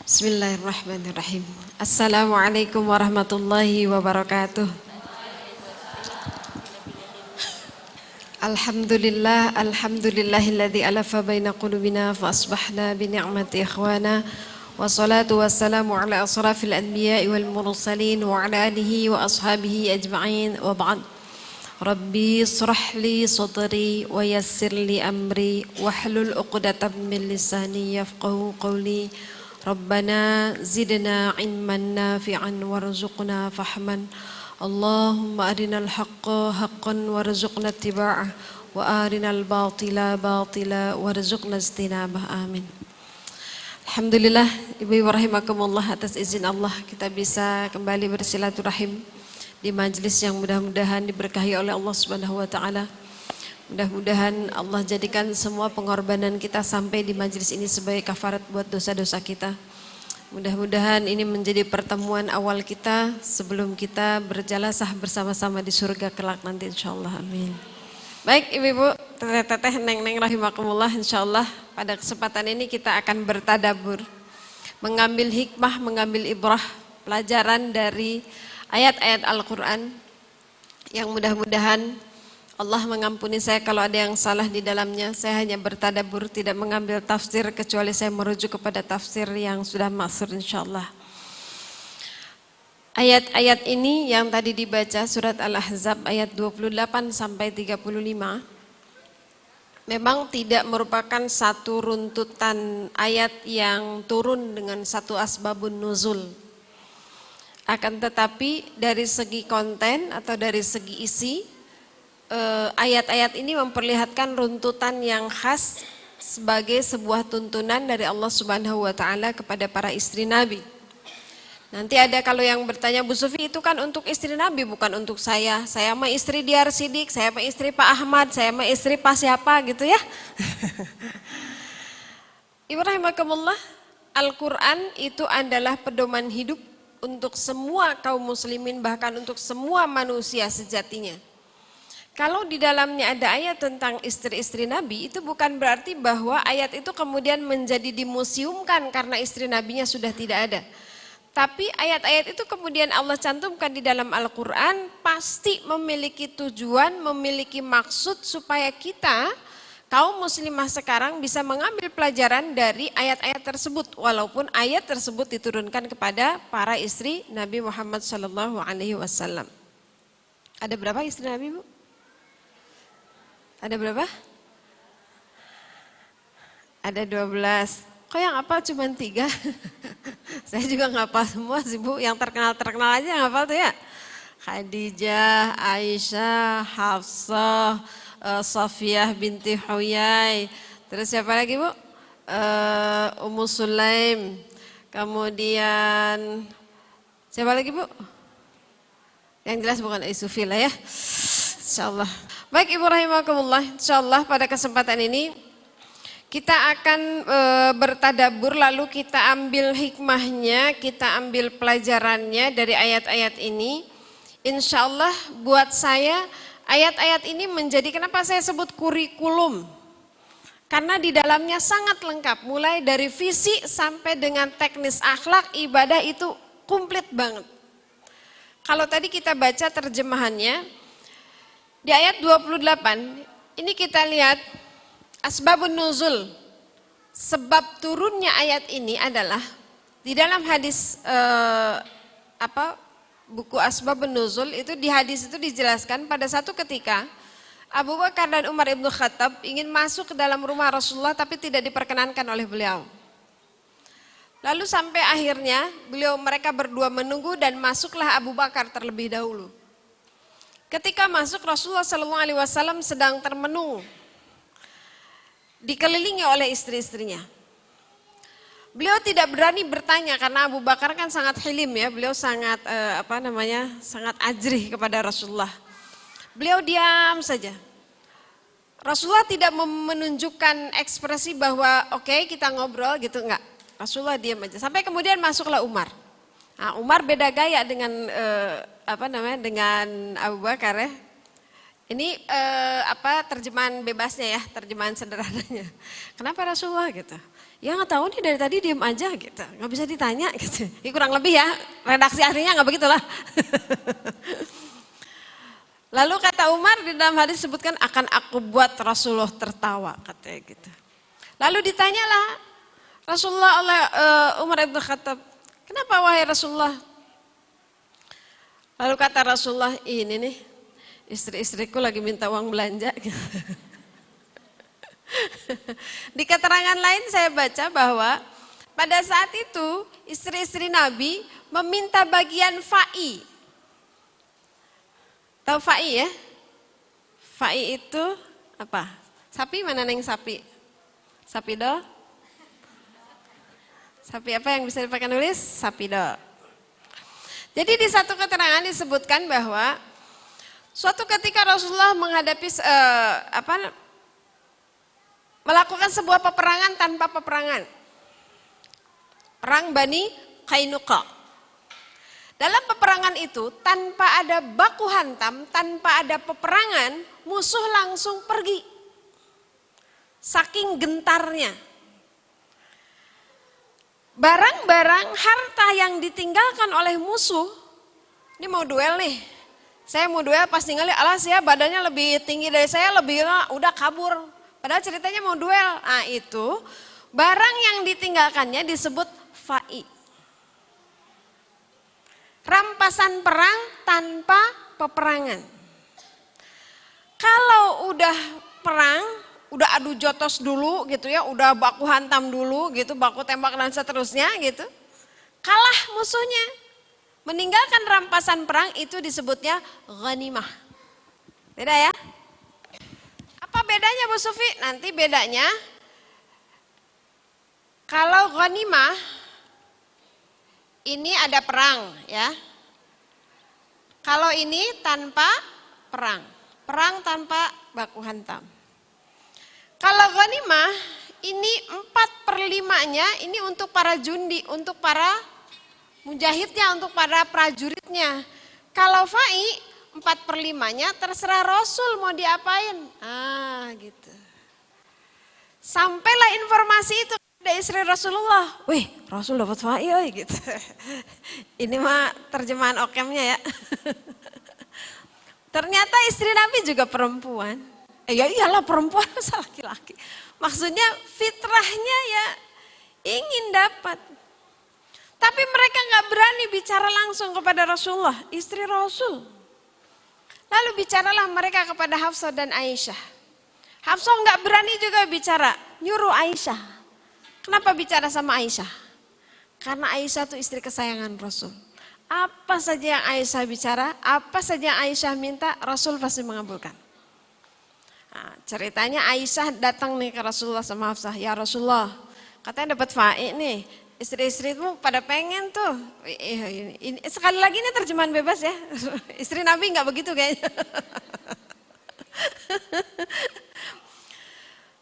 Bismillahirrahmanirrahim. Assalamualaikum warahmatullahi wabarakatuh. Alhamdulillahilladzi alafa baina qulubina fa asbahna bi ni'mati ikhwana. Wassalatu wassalamu ala asrafil anbiya'i wal mursalin wa ala alihi wa ashabihi ajma'in wa ba'd. Rabbi israh li sadri wa yassir li amri wahlul 'uqdatam min lisani yafqahu qawli. Rabbana zidna ilman nafi'an warzuqna fahman. Allahumma arinal haqqa haqqan warzuqna ittiba'ah wa arinal batila batila warzuqna ijtinabah. Amin. Alhamdulillah, Ibu-ibu rahimakumullah, atas izin Allah kita bisa kembali bersilaturahim di majelis yang mudah-mudahan diberkahi oleh Allah Subhanahu wa taala. Mudah-mudahan Allah jadikan semua pengorbanan kita sampai di majelis ini sebagai kafarat buat dosa-dosa kita. Mudah-mudahan ini menjadi pertemuan awal kita sebelum kita berjalasah bersama-sama di surga kelak nanti insyaallah. Amin. Baik ibu-ibu, teteh, neng-neng rahimakumullah, insyaallah pada kesempatan ini kita akan bertadabur, mengambil hikmah, mengambil ibrah, pelajaran dari ayat-ayat Al-Quran yang mudah-mudahan Allah mengampuni saya kalau ada yang salah di dalamnya. Saya hanya bertadabur, tidak mengambil tafsir kecuali saya merujuk kepada tafsir yang sudah masyhur insyaallah. Ayat-ayat ini yang tadi dibaca surat Al-Ahzab ayat 28 sampai 35 memang tidak merupakan satu runtutan ayat yang turun dengan satu asbabun nuzul. Akan tetapi dari segi konten atau dari segi isi, ayat-ayat ini memperlihatkan runtutan yang khas sebagai sebuah tuntunan dari Allah Subhanahu wa taala kepada para istri Nabi. Nanti ada kalau yang bertanya, Bu Sufi itu kan untuk istri Nabi bukan untuk saya. Saya mah istri Diyar Sidik, saya mah istri Pak Ahmad, saya mah istri Pak siapa gitu ya. Ibu rahimakumullah, Al-Quran itu adalah pedoman hidup untuk semua kaum muslimin, bahkan untuk semua manusia sejatinya. Kalau di dalamnya ada ayat tentang istri-istri Nabi, itu bukan berarti bahwa ayat itu kemudian menjadi dimuseumkan karena istri Nabinya sudah tidak ada. Tapi ayat-ayat itu kemudian Allah cantumkan di dalam Al-Quran pasti memiliki tujuan, memiliki maksud supaya kita kaum muslimah sekarang bisa mengambil pelajaran dari ayat-ayat tersebut. Walaupun ayat tersebut diturunkan kepada para istri Nabi Muhammad SAW. Ada berapa istri Nabi, Bu? Ada berapa? Ada 12. Kok yang hafal cuma 3? Saya juga nggak hafal semua sih Bu. Yang terkenal-terkenal aja yang hafal tuh ya. Khadijah, Aisyah, Hafsah, Safiyah binti Huyai. Terus siapa lagi Bu? Ummu Sulaim. Kemudian siapa lagi Bu? Yang jelas bukan Aisufil lah ya. Insyaallah. Baik Ibu rahimakumullah, insyaallah pada kesempatan ini kita akan bertadabur, lalu kita ambil hikmahnya, kita ambil pelajarannya dari ayat-ayat ini. Insyaallah buat saya ayat-ayat ini menjadi, kenapa saya sebut kurikulum? Karena di dalamnya sangat lengkap, mulai dari visi sampai dengan teknis akhlak ibadah itu komplit banget. Kalau tadi kita baca terjemahannya, di ayat 28, ini kita lihat asbabun nuzul. Sebab turunnya ayat ini adalah di dalam hadis buku Asbabun Nuzul itu, di hadis itu dijelaskan pada satu ketika Abu Bakar dan Umar ibn Khattab ingin masuk ke dalam rumah Rasulullah tapi tidak diperkenankan oleh beliau. Lalu sampai akhirnya mereka berdua menunggu dan masuklah Abu Bakar terlebih dahulu. Ketika masuk, Rasulullah SAW sedang termenung, dikelilingi oleh istri-istrinya. Beliau tidak berani bertanya karena Abu Bakar kan sangat hilim ya, beliau sangat sangat ajrih kepada Rasulullah. Beliau diam saja. Rasulullah tidak menunjukkan ekspresi bahwa oke, kita ngobrol gitu, enggak. Rasulullah diam aja. Sampai kemudian masuklah Umar. Nah, Umar beda gaya dengan dengan Abu Bakar ya. Ini terjemahan bebasnya ya, terjemahan sederhananya. Kenapa Rasulullah gitu? Ya nggak tahu nih dari tadi diem aja gitu, nggak bisa ditanya gitu. Ya, kurang lebih ya, redaksi aslinya nggak begitulah. Lalu kata Umar di dalam hadis disebutkan akan aku buat Rasulullah tertawa katanya gitu. Lalu ditanyalah Rasulullah oleh Umar ibn Khattab, kenapa wahai Rasulullah? Lalu kata Rasulullah, ini nih istri-istriku lagi minta uang belanja. Di keterangan lain saya baca bahwa pada saat itu istri-istri Nabi meminta bagian fa'i. Tahu fa'i ya? Fa'i itu apa? Sapi mana neng sapi? Sapi do? Sapi apa yang bisa dipakai nulis? Sapi do. Jadi di satu keterangan disebutkan bahwa suatu ketika Rasulullah menghadapi melakukan sebuah peperangan tanpa peperangan. Perang Bani Qainuqa. Dalam peperangan itu tanpa ada baku hantam, tanpa ada peperangan, musuh langsung pergi. Saking gentarnya. Barang-barang harta yang ditinggalkan oleh musuh, ini mau duel nih. Saya mau duel pas tinggalin, alas ya badannya lebih tinggi dari saya, lebih udah kabur. Padahal ceritanya mau duel. Nah itu barang yang ditinggalkannya disebut fa'i. Rampasan perang tanpa peperangan. Kalau udah perang, udah adu jotos dulu gitu ya, udah baku hantam dulu gitu, baku tembak dan seterusnya gitu. Kalah musuhnya, meninggalkan rampasan perang itu disebutnya ghanimah. Beda ya? Apa bedanya Bu Sufi? Nanti bedanya kalau ghanimah ini ada perang ya. Kalau ini tanpa perang. Perang tanpa baku hantam. Kalau ghanimah ini 4/5-nya ini untuk para jundi, untuk para mujahidnya, untuk para prajuritnya. Kalau fa'i 4/5-nya terserah Rasul mau diapain. Ah gitu. Sampailah informasi itu ada istri Rasulullah. Wih, Rasul dapat fa'i gitu. Ini mah terjemahan okemnya ya. Ternyata istri Nabi juga perempuan. Ya iyalah perempuan masa laki-laki. Maksudnya fitrahnya ya ingin dapat. Tapi mereka nggak berani bicara langsung kepada Rasulullah, istri Rasul. Lalu bicaralah mereka kepada Hafsah dan Aisyah. Hafsah nggak berani juga bicara, nyuruh Aisyah. Kenapa bicara sama Aisyah? Karena Aisyah itu istri kesayangan Rasul. Apa saja yang Aisyah bicara, apa saja yang Aisyah minta, Rasul pasti mengabulkan. Nah, ceritanya Aisyah datang nih ke Rasulullah sama Hafsah. Ya Rasulullah, katanya dapat fa'i nih. Istri-istri itu pada pengen tuh. Ini, sekali lagi ini terjemahan bebas ya. Istri Nabi nggak begitu kayaknya.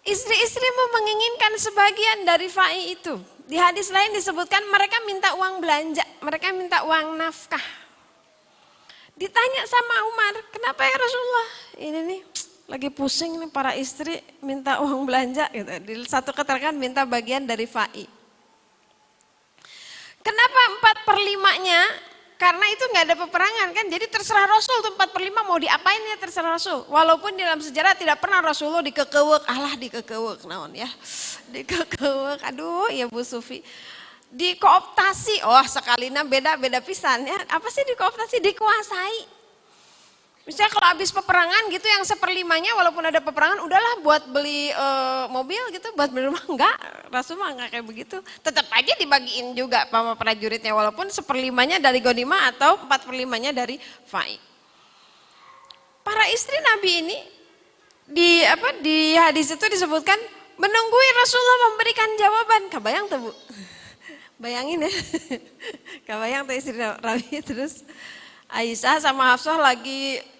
Istri-istri menginginkan sebagian dari fa'i itu. Di hadis lain disebutkan mereka minta uang belanja, mereka minta uang nafkah. Ditanya sama Umar, kenapa ya Rasulullah? Ini nih lagi pusing nih para istri minta uang belanja gitu. Di satu keterangan minta bagian dari fa'i. Kenapa 4/5-nya? Karena itu nggak ada peperangan kan, jadi terserah Rasul tuh 4/5 mau diapain ya terserah Rasul. Walaupun di dalam sejarah tidak pernah Rasulullah dikekewek, dikekewek naon ya, dikekewek, aduh ya Bu Sufi. Dikooptasi, sekalinya beda pisan ya, apa sih dikooptasi? Dikuasai. Misalnya kalau habis peperangan gitu yang 1/5-nya walaupun ada peperangan udahlah buat beli mobil gitu, buat beli rumah, enggak, Rasul mah enggak kayak begitu. Tetap aja dibagiin juga sama prajuritnya walaupun 1/5-nya dari ghanimah atau 4/5-nya dari fa'i. Para istri Nabi ini di hadis itu disebutkan menunggui Rasulullah memberikan jawaban. Kebayang tuh Bu? Bayangin ya. Kebayang tuh istri Nabi terus Aisyah sama Hafsah lagi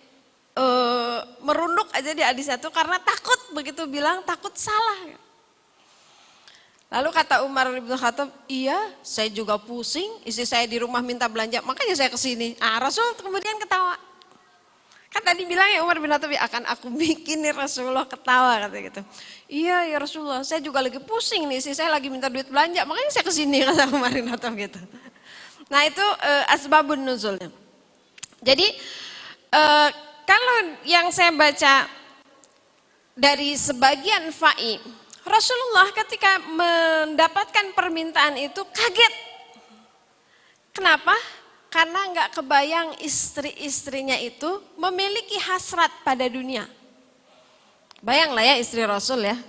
merunduk aja di hadis itu karena takut, begitu bilang takut salah. Lalu kata Umar bin Khattab, iya saya juga pusing, istri saya di rumah minta belanja, makanya saya kesini. Rasul kemudian ketawa. Kan tadi bilangnya Umar bin Khattab, akan aku bikin nih Rasulullah ketawa kata gitu. Iya ya Rasulullah, saya juga lagi pusing nih sih, saya lagi minta duit belanja, makanya saya kesini kata Umar bin Khattab gitu. Nah itu asbabun nuzulnya. Jadi kalau yang saya baca dari sebagian fa'i, Rasulullah ketika mendapatkan permintaan itu kaget. Kenapa? Karena nggak kebayang istri-istrinya itu memiliki hasrat pada dunia. Bayanglah ya istri Rasul ya.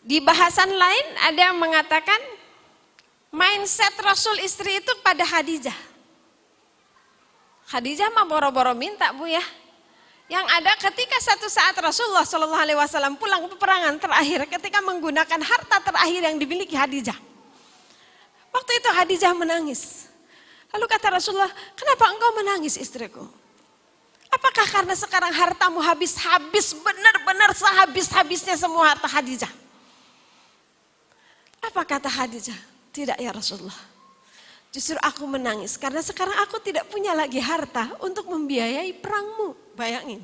Di bahasan lain ada yang mengatakan mindset Rasul istri itu pada Khadijah. Khadijah mah boro-boro minta Bu ya. Yang ada ketika satu saat Rasulullah SAW pulang ke peperangan terakhir ketika menggunakan harta terakhir yang dimiliki Khadijah. Waktu itu Khadijah menangis. Lalu kata Rasulullah, kenapa engkau menangis istriku? Apakah karena sekarang hartamu habis-habis, benar-benar sehabis-habisnya semua harta Khadijah? Apa kata Khadijah? Tidak ya Rasulullah. Justru aku menangis karena sekarang aku tidak punya lagi harta untuk membiayai perangmu. Bayangin.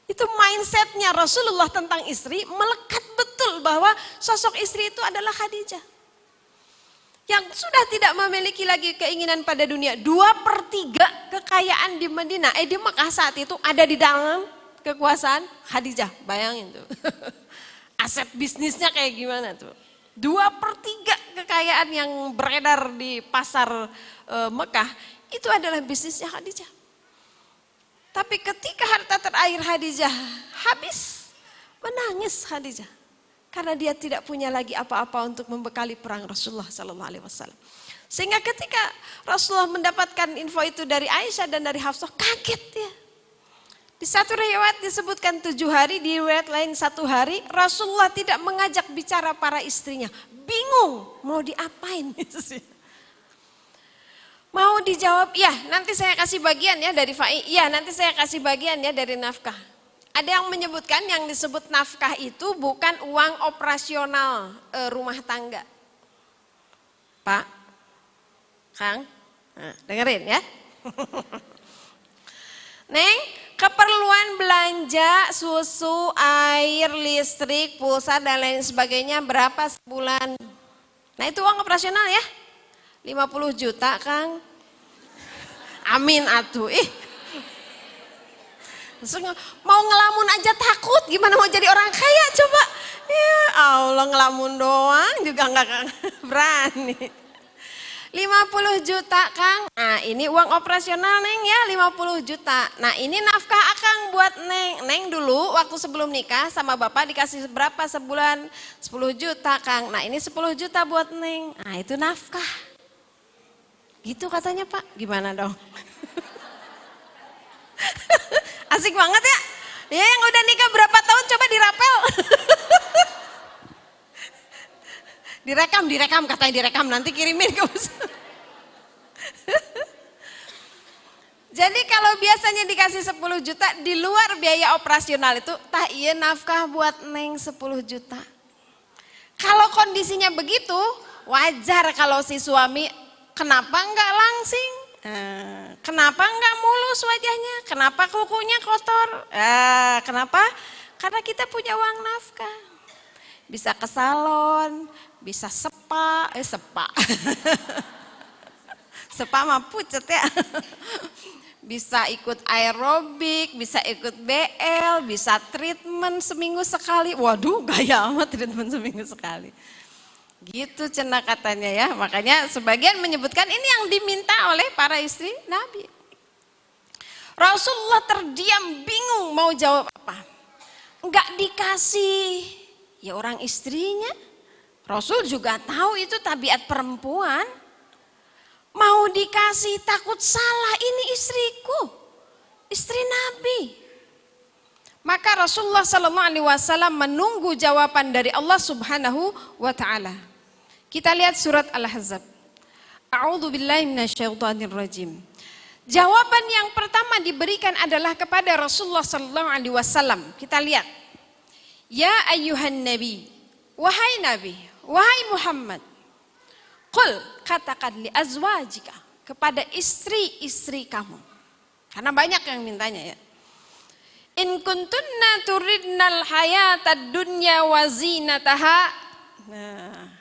Itu mindsetnya Rasulullah tentang istri melekat betul bahwa sosok istri itu adalah Khadijah. Yang sudah tidak memiliki lagi keinginan pada dunia. 2/3 kekayaan di Madinah, di Mekah saat itu ada di dalam kekuasaan Khadijah. Bayangin tuh. Aset bisnisnya kayak gimana tuh. 2/3 kekayaan yang beredar di pasar Mekah itu adalah bisnisnya Khadijah. Tapi ketika harta terakhir Khadijah habis, menangis Khadijah. Karena dia tidak punya lagi apa-apa untuk membekali perang Rasulullah SAW. Sehingga ketika Rasulullah mendapatkan info itu dari Aisyah dan dari Hafsah, kaget dia. Di satu riwayat disebutkan 7 hari, di riwayat lain 1 hari, Rasulullah tidak mengajak bicara para istrinya. Bingung mau diapain. Mau dijawab, ya nanti saya kasih bagian ya dari fa'i, ya nanti saya kasih bagian ya dari nafkah. Ada yang menyebutkan yang disebut nafkah itu bukan uang operasional rumah tangga. Pak, Kang, nah, dengerin ya. Neng, keperluan belanja susu, air, listrik, pulsa dan lain sebagainya berapa sebulan? Nah itu uang operasional ya. 50 juta Kang. Amin atuh. Mau ngelamun aja takut, gimana mau jadi orang kaya coba. Ya Allah, ngelamun doang juga nggak berani. 50 juta Kang, nah ini uang operasional Neng ya 50 juta. Nah ini nafkah Akang buat Neng. Neng dulu waktu sebelum nikah sama Bapak dikasih berapa sebulan? 10 juta Kang, nah ini 10 juta buat Neng. Nah itu nafkah. Gitu katanya Pak, gimana dong? Asik banget ya. Ya yang udah nikah berapa tahun coba dirapel. Direkam katanya direkam nanti kirimin ke Ustaz. Jadi kalau biasanya dikasih 10 juta di luar biaya operasional itu tah iya nafkah buat Neng 10 juta. Kalau kondisinya begitu wajar kalau si suami kenapa enggak langsing? Kenapa enggak mulus wajahnya? Kenapa kukunya kotor? Kenapa? Karena kita punya uang nafkah. Bisa ke salon, bisa spa. Spa mah pucet ya. Bisa ikut aerobik, bisa ikut BL, bisa treatment seminggu sekali. Waduh gaya amat treatment seminggu sekali. Gitu cenah katanya ya, makanya sebagian menyebutkan ini yang diminta oleh para istri Nabi. Rasulullah terdiam bingung mau jawab apa. Enggak dikasih, ya orang istrinya. Rasul juga tahu itu tabiat perempuan. Mau dikasih takut salah, ini istriku, istri Nabi. Maka Rasulullah SAW menunggu jawaban dari Allah Subhanahu wa Ta'ala. Kita lihat surat Al-Ahzab. A'udzu billahi minasyaitonir rajim. Jawaban yang pertama diberikan adalah kepada Rasulullah SAW. Kita lihat. Ya ayyuhan nabi, wahai nabi, wahai Muhammad. Qul, katakan li azwajika, kepada istri-istri kamu. Karena banyak yang mintanya ya. In kuntunna turidnal hayatad dunya wa zinataha. Nah,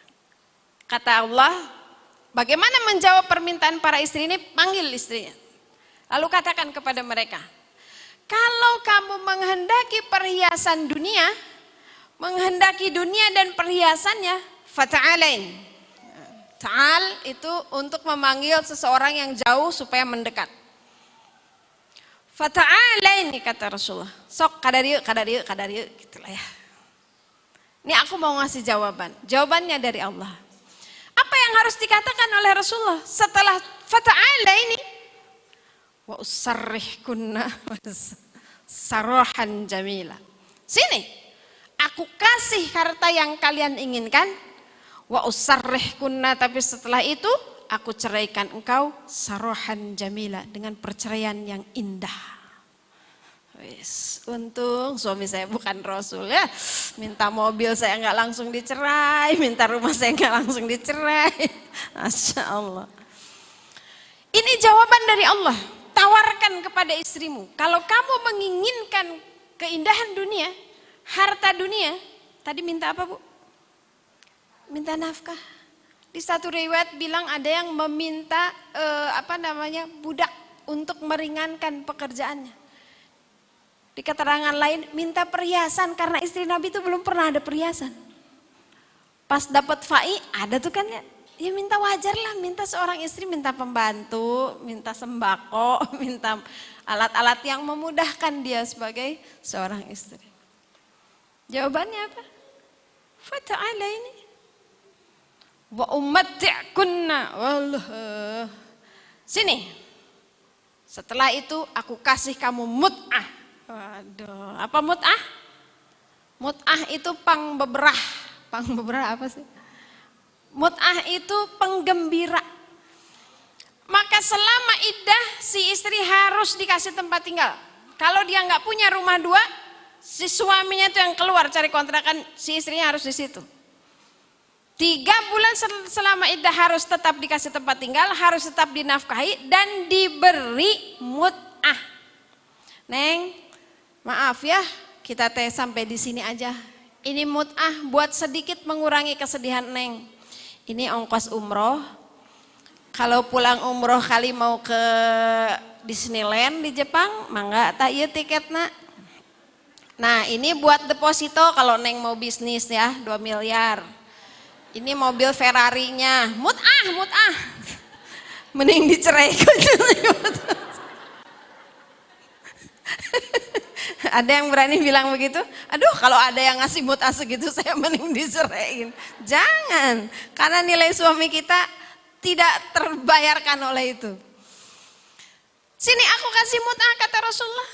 kata Allah, bagaimana menjawab permintaan para istri ini? Panggil istrinya. Lalu katakan kepada mereka, kalau kamu menghendaki perhiasan dunia, menghendaki dunia dan perhiasannya, fata'alain. Ta'al itu untuk memanggil seseorang yang jauh supaya mendekat. Fata'alain kata Rasulullah. Sok kadariu gitulah ya. Ini aku mau ngasih jawaban. Jawabannya dari Allah. Apa yang harus dikatakan oleh Rasulullah setelah fata'alain? Wa usarrihkunna sarahan jamila. Sini, aku kasih harta yang kalian inginkan. Wa usarrihkunna, tapi setelah itu aku ceraikan engkau sarahan jamila, dengan perceraian yang indah. Wis, untung suami saya bukan Rasul ya. Minta mobil saya nggak langsung dicerai, minta rumah saya nggak langsung dicerai. Masya Allah. Ini jawaban dari Allah. Tawarkan kepada istrimu, kalau kamu menginginkan keindahan dunia, harta dunia, tadi minta apa Bu? Minta nafkah. Di satu riwayat bilang ada yang meminta budak untuk meringankan pekerjaannya. Di keterangan lain minta perhiasan karena istri Nabi itu belum pernah ada perhiasan. Pas dapat fai ada tuh kan ya. Ya minta wajar lah, minta seorang istri minta pembantu, minta sembako, minta alat-alat yang memudahkan dia sebagai seorang istri. Jawabannya apa? Fata'ala ini. Wa umatti'kunna. Wallah. Sini. Setelah itu aku kasih kamu mut'ah. Waduh, apa mut'ah? Mut'ah itu pangbeberah. Pangbeberah apa sih? Mut'ah itu penggembira. Maka selama iddah si istri harus dikasih tempat tinggal. Kalau dia nggak punya rumah dua, si suaminya itu yang keluar cari kontrakan, si istrinya harus di situ. 3 bulan selama iddah harus tetap dikasih tempat tinggal, harus tetap dinafkahi dan diberi mut'ah. Neng, maaf ya, kita teh sampai di sini aja. Ini mut'ah buat sedikit mengurangi kesedihan Neng. Ini ongkos umroh. Kalau pulang umroh kali mau ke Disneyland di Jepang, mangga tak iya tiketnya. Nah ini buat deposito kalau Neng mau bisnis ya 2 miliar. Ini mobil Ferrarinya, mut'ah. Mending diceraikan. Ada yang berani bilang begitu? Aduh kalau ada yang ngasih mut'ah segitu saya mending diceraiin. Jangan, karena nilai suami kita tidak terbayarkan oleh itu. Sini aku kasih mut'ah kata Rasulullah.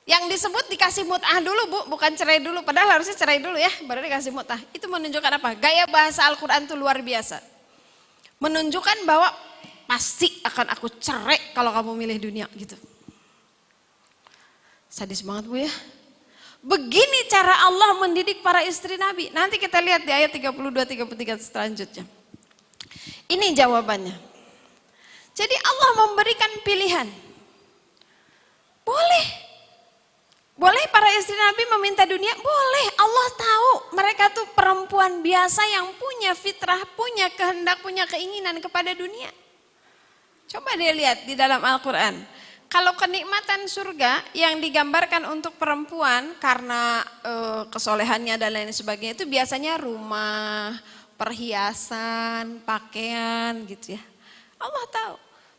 Yang disebut dikasih mut'ah dulu Bu, bukan cerai dulu. Padahal harusnya cerai dulu ya, baru dikasih mut'ah. Itu menunjukkan apa? Gaya bahasa Al-Quran itu luar biasa. Menunjukkan bahwa pasti akan aku cerai kalau kamu milih dunia gitu. Sadis banget Bu ya. Begini cara Allah mendidik para istri Nabi. Nanti kita lihat di ayat 32-33 selanjutnya. Ini jawabannya. Jadi Allah memberikan pilihan. Boleh para istri Nabi meminta dunia? Boleh. Allah tahu mereka tuh perempuan biasa yang punya fitrah, punya kehendak, punya keinginan kepada dunia. Coba dia lihat di dalam Al-Quran. Kalau kenikmatan surga yang digambarkan untuk perempuan karena kesolehannya dan lain sebagainya itu biasanya rumah, perhiasan, pakaian gitu ya. Allah tahu.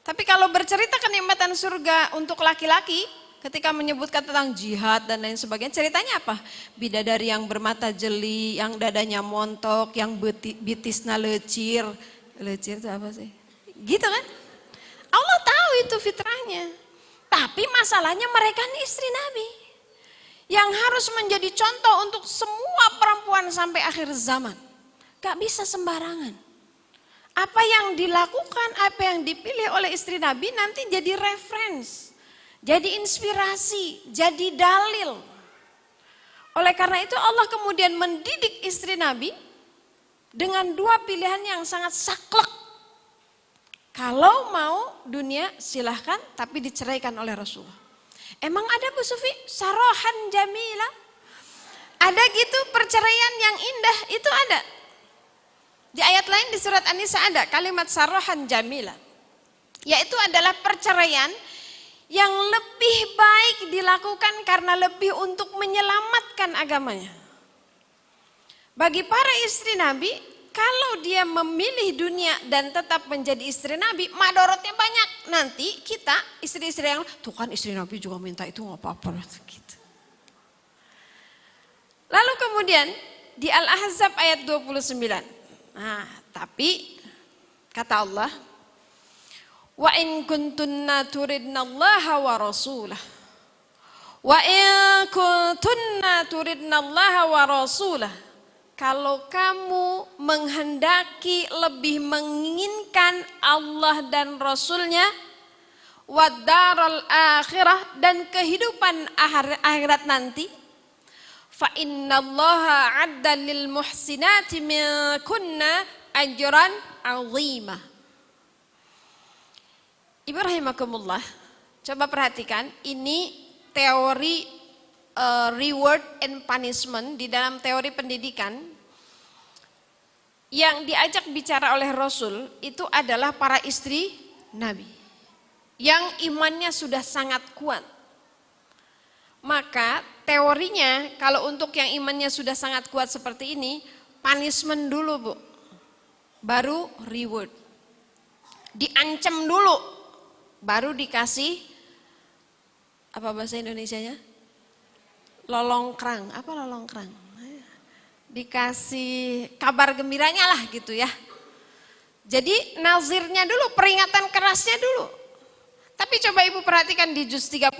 Tapi kalau bercerita kenikmatan surga untuk laki-laki, ketika menyebutkan tentang jihad dan lain sebagainya, ceritanya apa? Bidadari yang bermata jeli, yang dadanya montok, yang bitisna lecir. Lecir itu apa sih? Gitu kan? Allah tahu itu fitrahnya. Tapi masalahnya mereka ini istri Nabi yang harus menjadi contoh untuk semua perempuan sampai akhir zaman. Gak bisa sembarangan. Apa yang dilakukan, apa yang dipilih oleh istri Nabi nanti jadi reference, jadi inspirasi, jadi dalil. Oleh karena itu Allah kemudian mendidik istri Nabi dengan 2 pilihan yang sangat saklek. Kalau mau dunia silahkan, tapi diceraikan oleh Rasulullah. Emang ada Bu Sufi? Sarahan jamila. Ada gitu perceraian yang indah, itu ada. Di ayat lain di surat An-Nisa ada kalimat sarahan jamila. Yaitu adalah perceraian yang lebih baik dilakukan karena lebih untuk menyelamatkan agamanya. Bagi para istri Nabi, kalau dia memilih dunia dan tetap menjadi istri Nabi, madorotnya banyak. Nanti kita istri-istri yang, tuh kan istri Nabi juga minta itu gak apa-apa. Gitu. Lalu kemudian di Al-Ahzab ayat 29. Nah, tapi kata Allah, wa in kuntunna turidnallaha wa rasulah. Wa in kuntunna turidnallaha wa rasulah. Kalau kamu menghendaki lebih menginginkan Allah dan Rasulnya, wadaral akhirah dan kehidupan akhirat nanti, fa innallaha adda lil muhsinati minkunna ajran 'azima. Ibu rahimakumullah, coba perhatikan, ini teori reward and punishment di dalam teori pendidikan yang diajak bicara oleh Rasul itu adalah para istri Nabi yang imannya sudah sangat kuat. Maka teorinya kalau untuk yang imannya sudah sangat kuat seperti ini, punishment dulu Bu, baru reward. Diancam dulu, baru dikasih, apa bahasa Indonesianya? Lolongkrang, apa lolongkrang? Dikasih kabar gembiranya lah gitu ya. Jadi nazirnya dulu, peringatan kerasnya dulu. Tapi coba Ibu perhatikan di juz 30.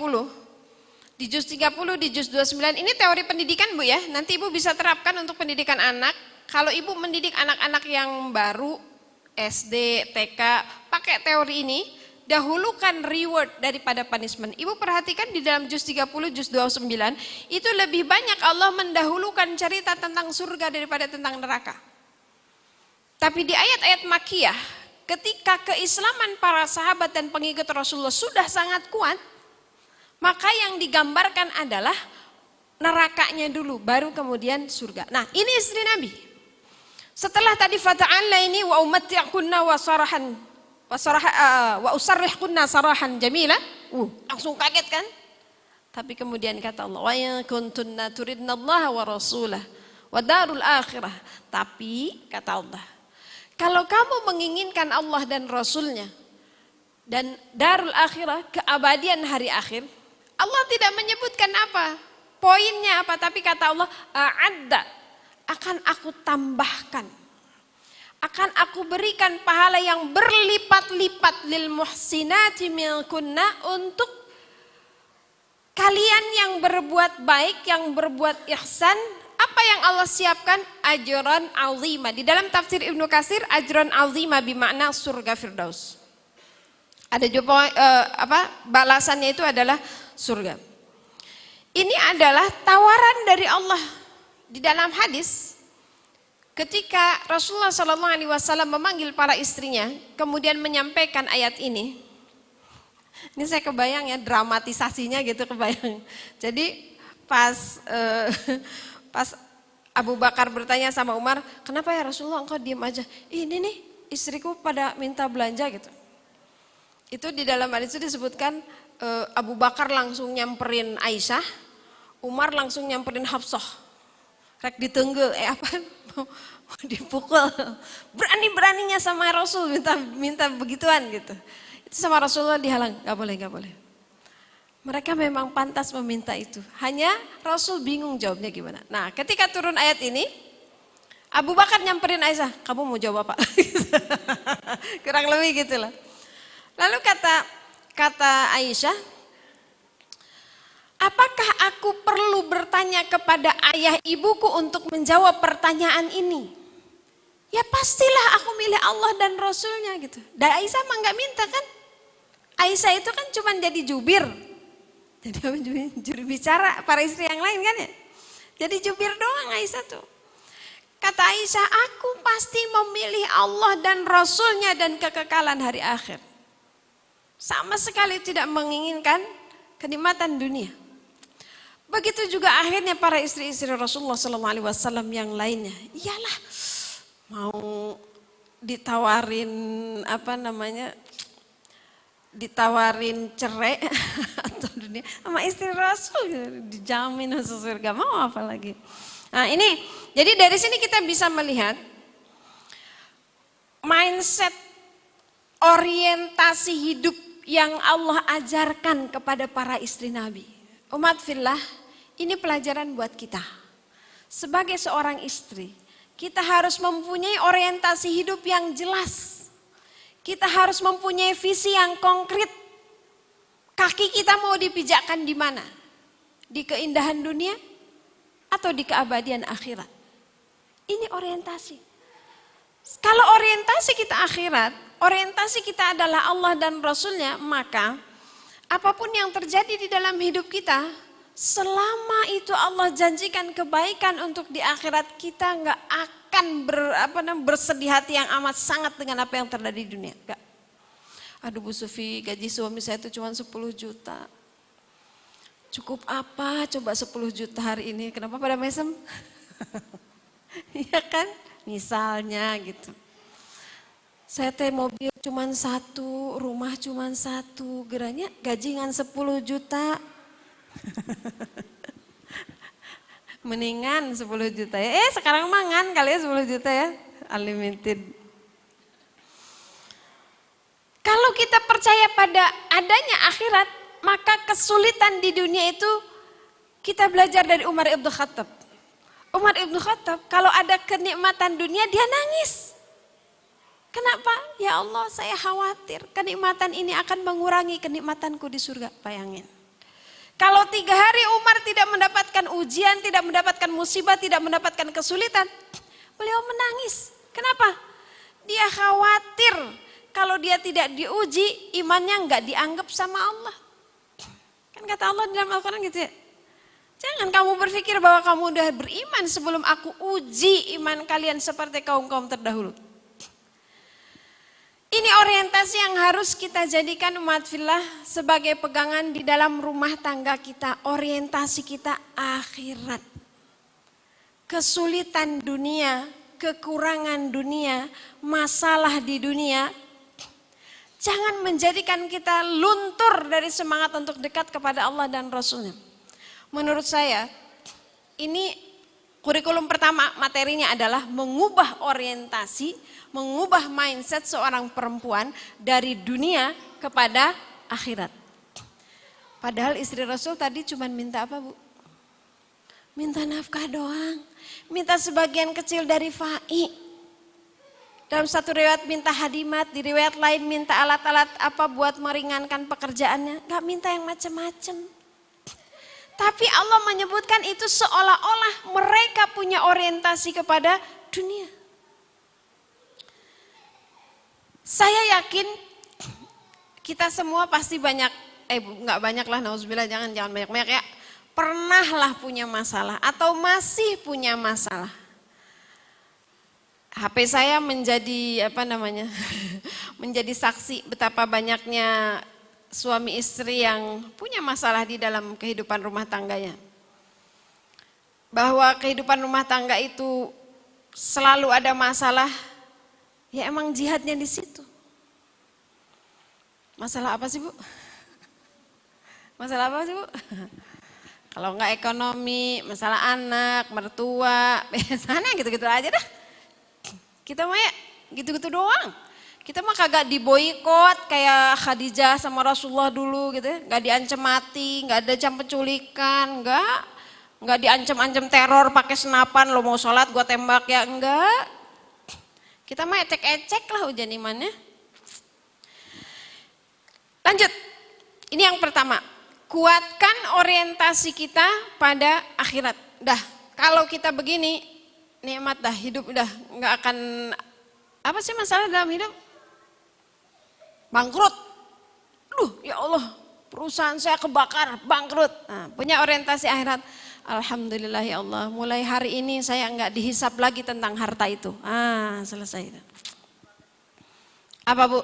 Di juz 30, di juz 29, ini teori pendidikan Bu ya. Nanti Ibu bisa terapkan untuk pendidikan anak. Kalau Ibu mendidik anak-anak yang baru, SD, TK, pakai teori ini, dahulukan reward daripada punishment. Ibu perhatikan di dalam juz 30, juz 29, itu lebih banyak Allah mendahulukan cerita tentang surga daripada tentang neraka. Tapi di ayat-ayat Makkiyah, ketika keislaman para sahabat dan pengikut Rasulullah sudah sangat kuat, maka yang digambarkan adalah nerakanya dulu, baru kemudian surga. Nah, ini istri Nabi. Setelah tadi fata'ala ini wa umatti'kunna wa sarahan wa usarrihkunna sarahan jamila, langsung kaget kan? Tapi kemudian kata Allah, wa in kuntunna turidnallaha wa rasulah wa darul akhirah. Tapi kata Allah, kalau kamu menginginkan Allah dan Rasulnya dan darul akhirah, keabadian hari akhir, Allah tidak menyebutkan apa, poinnya apa, tapi kata Allah, a'adda, akan aku tambahkan, akan aku berikan pahala yang berlipat-lipat lil muhsinati minkunna, untuk kalian yang berbuat baik, yang berbuat ihsan. Apa yang Allah siapkan? Ajran azima. Di dalam tafsir Ibnu Katsir, ajran azima bermakna surga firdaus. Ada juga balasannya itu adalah surga. Ini adalah tawaran dari Allah. Di dalam hadis, ketika Rasulullah SAW memanggil para istrinya, kemudian menyampaikan ayat ini saya kebayang ya dramatisasinya gitu, kebayang. Jadi pas Abu Bakar bertanya sama Umar, kenapa ya Rasulullah engkau diam aja? Ini nih istriku pada minta belanja gitu. Itu di dalam hadis itu disebutkan Abu Bakar langsung nyamperin Aisyah, Umar langsung nyamperin Hafsah. Rek ditenggel, mau dipukul, berani-beraninya sama Rasul minta begituan gitu. Itu sama Rasulullah dihalang, gak boleh. Mereka memang pantas meminta itu, hanya Rasul bingung jawabnya gimana. Nah, ketika turun ayat ini, Abu Bakar nyamperin Aisyah, kamu mau jawab apa? Kurang lebih gitulah. Lalu kata Aisyah, apakah aku perlu bertanya kepada ayah ibuku untuk menjawab pertanyaan ini? Ya pastilah aku milih Allah dan Rasulnya gitu. Dan Aisyah mah gak minta kan? Aisyah itu kan cuma jadi jubir. Jadi juru bicara para istri yang lain kan ya. Jadi jubir doang Aisyah tuh. Kata Aisyah, aku pasti memilih Allah dan Rasulnya dan kekekalan hari akhir. Sama sekali tidak menginginkan kenikmatan dunia. Begitu juga akhirnya para istri-istri Rasulullah SAW yang lainnya. Iyalah, mau ditawarin ditawarin cerai atau dunia sama istri Rasul, dijamin masuk surga, mau apa lagi? Nah ini, jadi dari sini kita bisa melihat mindset orientasi hidup yang Allah ajarkan kepada para istri Nabi. Umat fillah, ini pelajaran buat kita. Sebagai seorang istri, kita harus mempunyai orientasi hidup yang jelas. Kita harus mempunyai visi yang konkret. Kaki kita mau dipijakkan di mana? Di keindahan dunia atau di keabadian akhirat? Ini orientasi. Kalau orientasi kita akhirat, orientasi kita adalah Allah dan Rasulnya, maka apapun yang terjadi di dalam hidup kita, selama itu Allah janjikan kebaikan untuk di akhirat, kita nggak akan bersedih hati yang amat sangat dengan apa yang terjadi di dunia. Nggak. Aduh Bu Sufi, gaji suami saya itu cuma 10 juta. Cukup apa coba 10 juta hari ini? Kenapa pada mesem? Iya kan? Misalnya gitu. Saya teh mobil cuma 1, rumah cuma 1, geranya gajingan 10 juta. Mendingan 10 juta ya. Sekarang mangan kali ya 10 juta ya. Unlimited. Kalau kita percaya pada adanya akhirat, maka kesulitan di dunia itu kita belajar dari Umar ibn Khattab. Umar ibn Khattab kalau ada kenikmatan dunia dia nangis. Kenapa? Ya Allah, saya khawatir kenikmatan ini akan mengurangi kenikmatanku di surga. Bayangin. Kalau 3 hari Umar tidak mendapatkan ujian, tidak mendapatkan musibah, tidak mendapatkan kesulitan, beliau menangis. Kenapa? Dia khawatir kalau dia tidak diuji, imannya enggak dianggap sama Allah. Kan kata Allah dalam Al-Quran gitu ya. Jangan kamu berpikir bahwa kamu udah beriman sebelum aku uji iman kalian seperti kaum-kaum terdahulu. Ini orientasi yang harus kita jadikan umat fillah sebagai pegangan di dalam rumah tangga kita. Orientasi kita akhirat. Kesulitan dunia, kekurangan dunia, masalah di dunia. Jangan menjadikan kita luntur dari semangat untuk dekat kepada Allah dan Rasulnya. Menurut saya, ini kurikulum pertama materinya adalah mengubah orientasi, mengubah mindset seorang perempuan dari dunia kepada akhirat. Padahal istri Rasul tadi cuma minta apa Bu? Minta nafkah doang, minta sebagian kecil dari fai. Dalam satu riwayat minta hadimat, di riwayat lain minta alat-alat apa buat meringankan pekerjaannya. Gak minta yang macam-macam. Tapi Allah menyebutkan itu seolah-olah mereka punya orientasi kepada dunia. Saya yakin kita semua pasti banyak, nggak banyak lah, nauzubillah, jangan banyak-banyak ya. Pernah lah punya masalah atau masih punya masalah. HP saya menjadi menjadi saksi betapa banyaknya suami istri yang punya masalah di dalam kehidupan rumah tangganya. Bahwa kehidupan rumah tangga itu selalu ada masalah, ya emang jihadnya di situ. Masalah apa sih Bu? Masalah apa sih Bu? Kalau enggak ekonomi, masalah anak, mertua, biasanya gitu-gitu aja dah. Kita mah ya gitu-gitu doang. Kita mah kagak diboikot kayak Khadijah sama Rasulullah dulu gitu ya. Gak diancam mati, gak ada jam penculikan, gak diancam-ancam teror pakai senapan, lo mau sholat gua tembak ya, enggak. Kita mah ecek-ecek lah ujian imannya. Lanjut, ini yang pertama, kuatkan orientasi kita pada akhirat. Dah, kalau kita begini, nikmat dah, hidup udah gak akan, apa sih masalah dalam hidup? Bangkrut. Ya Allah, perusahaan saya kebakar, bangkrut. Nah, punya orientasi akhirat. Alhamdulillah ya Allah, mulai hari ini saya enggak dihisap lagi tentang harta itu. Selesai. Apa Bu?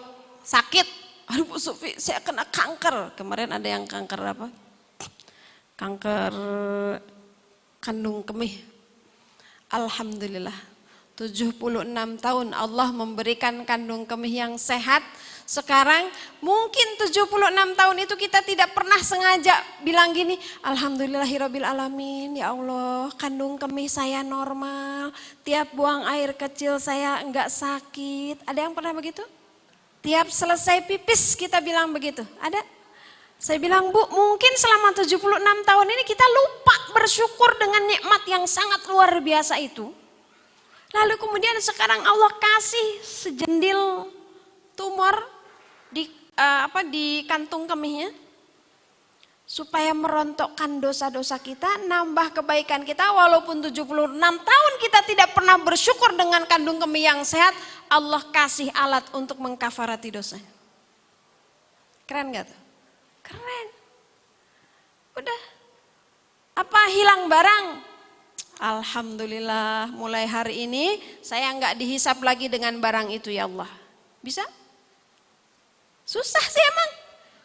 Sakit? Aduh Bu Sufi, saya kena kanker. Kemarin ada yang kanker apa? Kanker kandung kemih. Alhamdulillah. 76 tahun Allah memberikan kandung kemih yang sehat. Sekarang mungkin 76 tahun itu kita tidak pernah sengaja bilang gini, Alhamdulillahirabbil alamin, ya Allah, kandung kemih saya normal, tiap buang air kecil saya enggak sakit. Ada yang pernah begitu? Tiap selesai pipis kita bilang begitu. Ada? Saya bilang, Bu, mungkin selama 76 tahun ini kita lupa bersyukur dengan nikmat yang sangat luar biasa itu. Lalu kemudian sekarang Allah kasih sejendil tumor di kantung kemihnya supaya merontokkan dosa-dosa kita, nambah kebaikan kita. Walaupun 76 tahun kita tidak pernah bersyukur dengan kandung kemih yang sehat, Allah kasih alat untuk mengkafarati dosanya. Keren gak tuh? Keren. Udah. Apa hilang barang? Alhamdulillah, mulai hari ini saya enggak dihisap lagi dengan barang itu ya Allah. Bisa? Susah sih emang.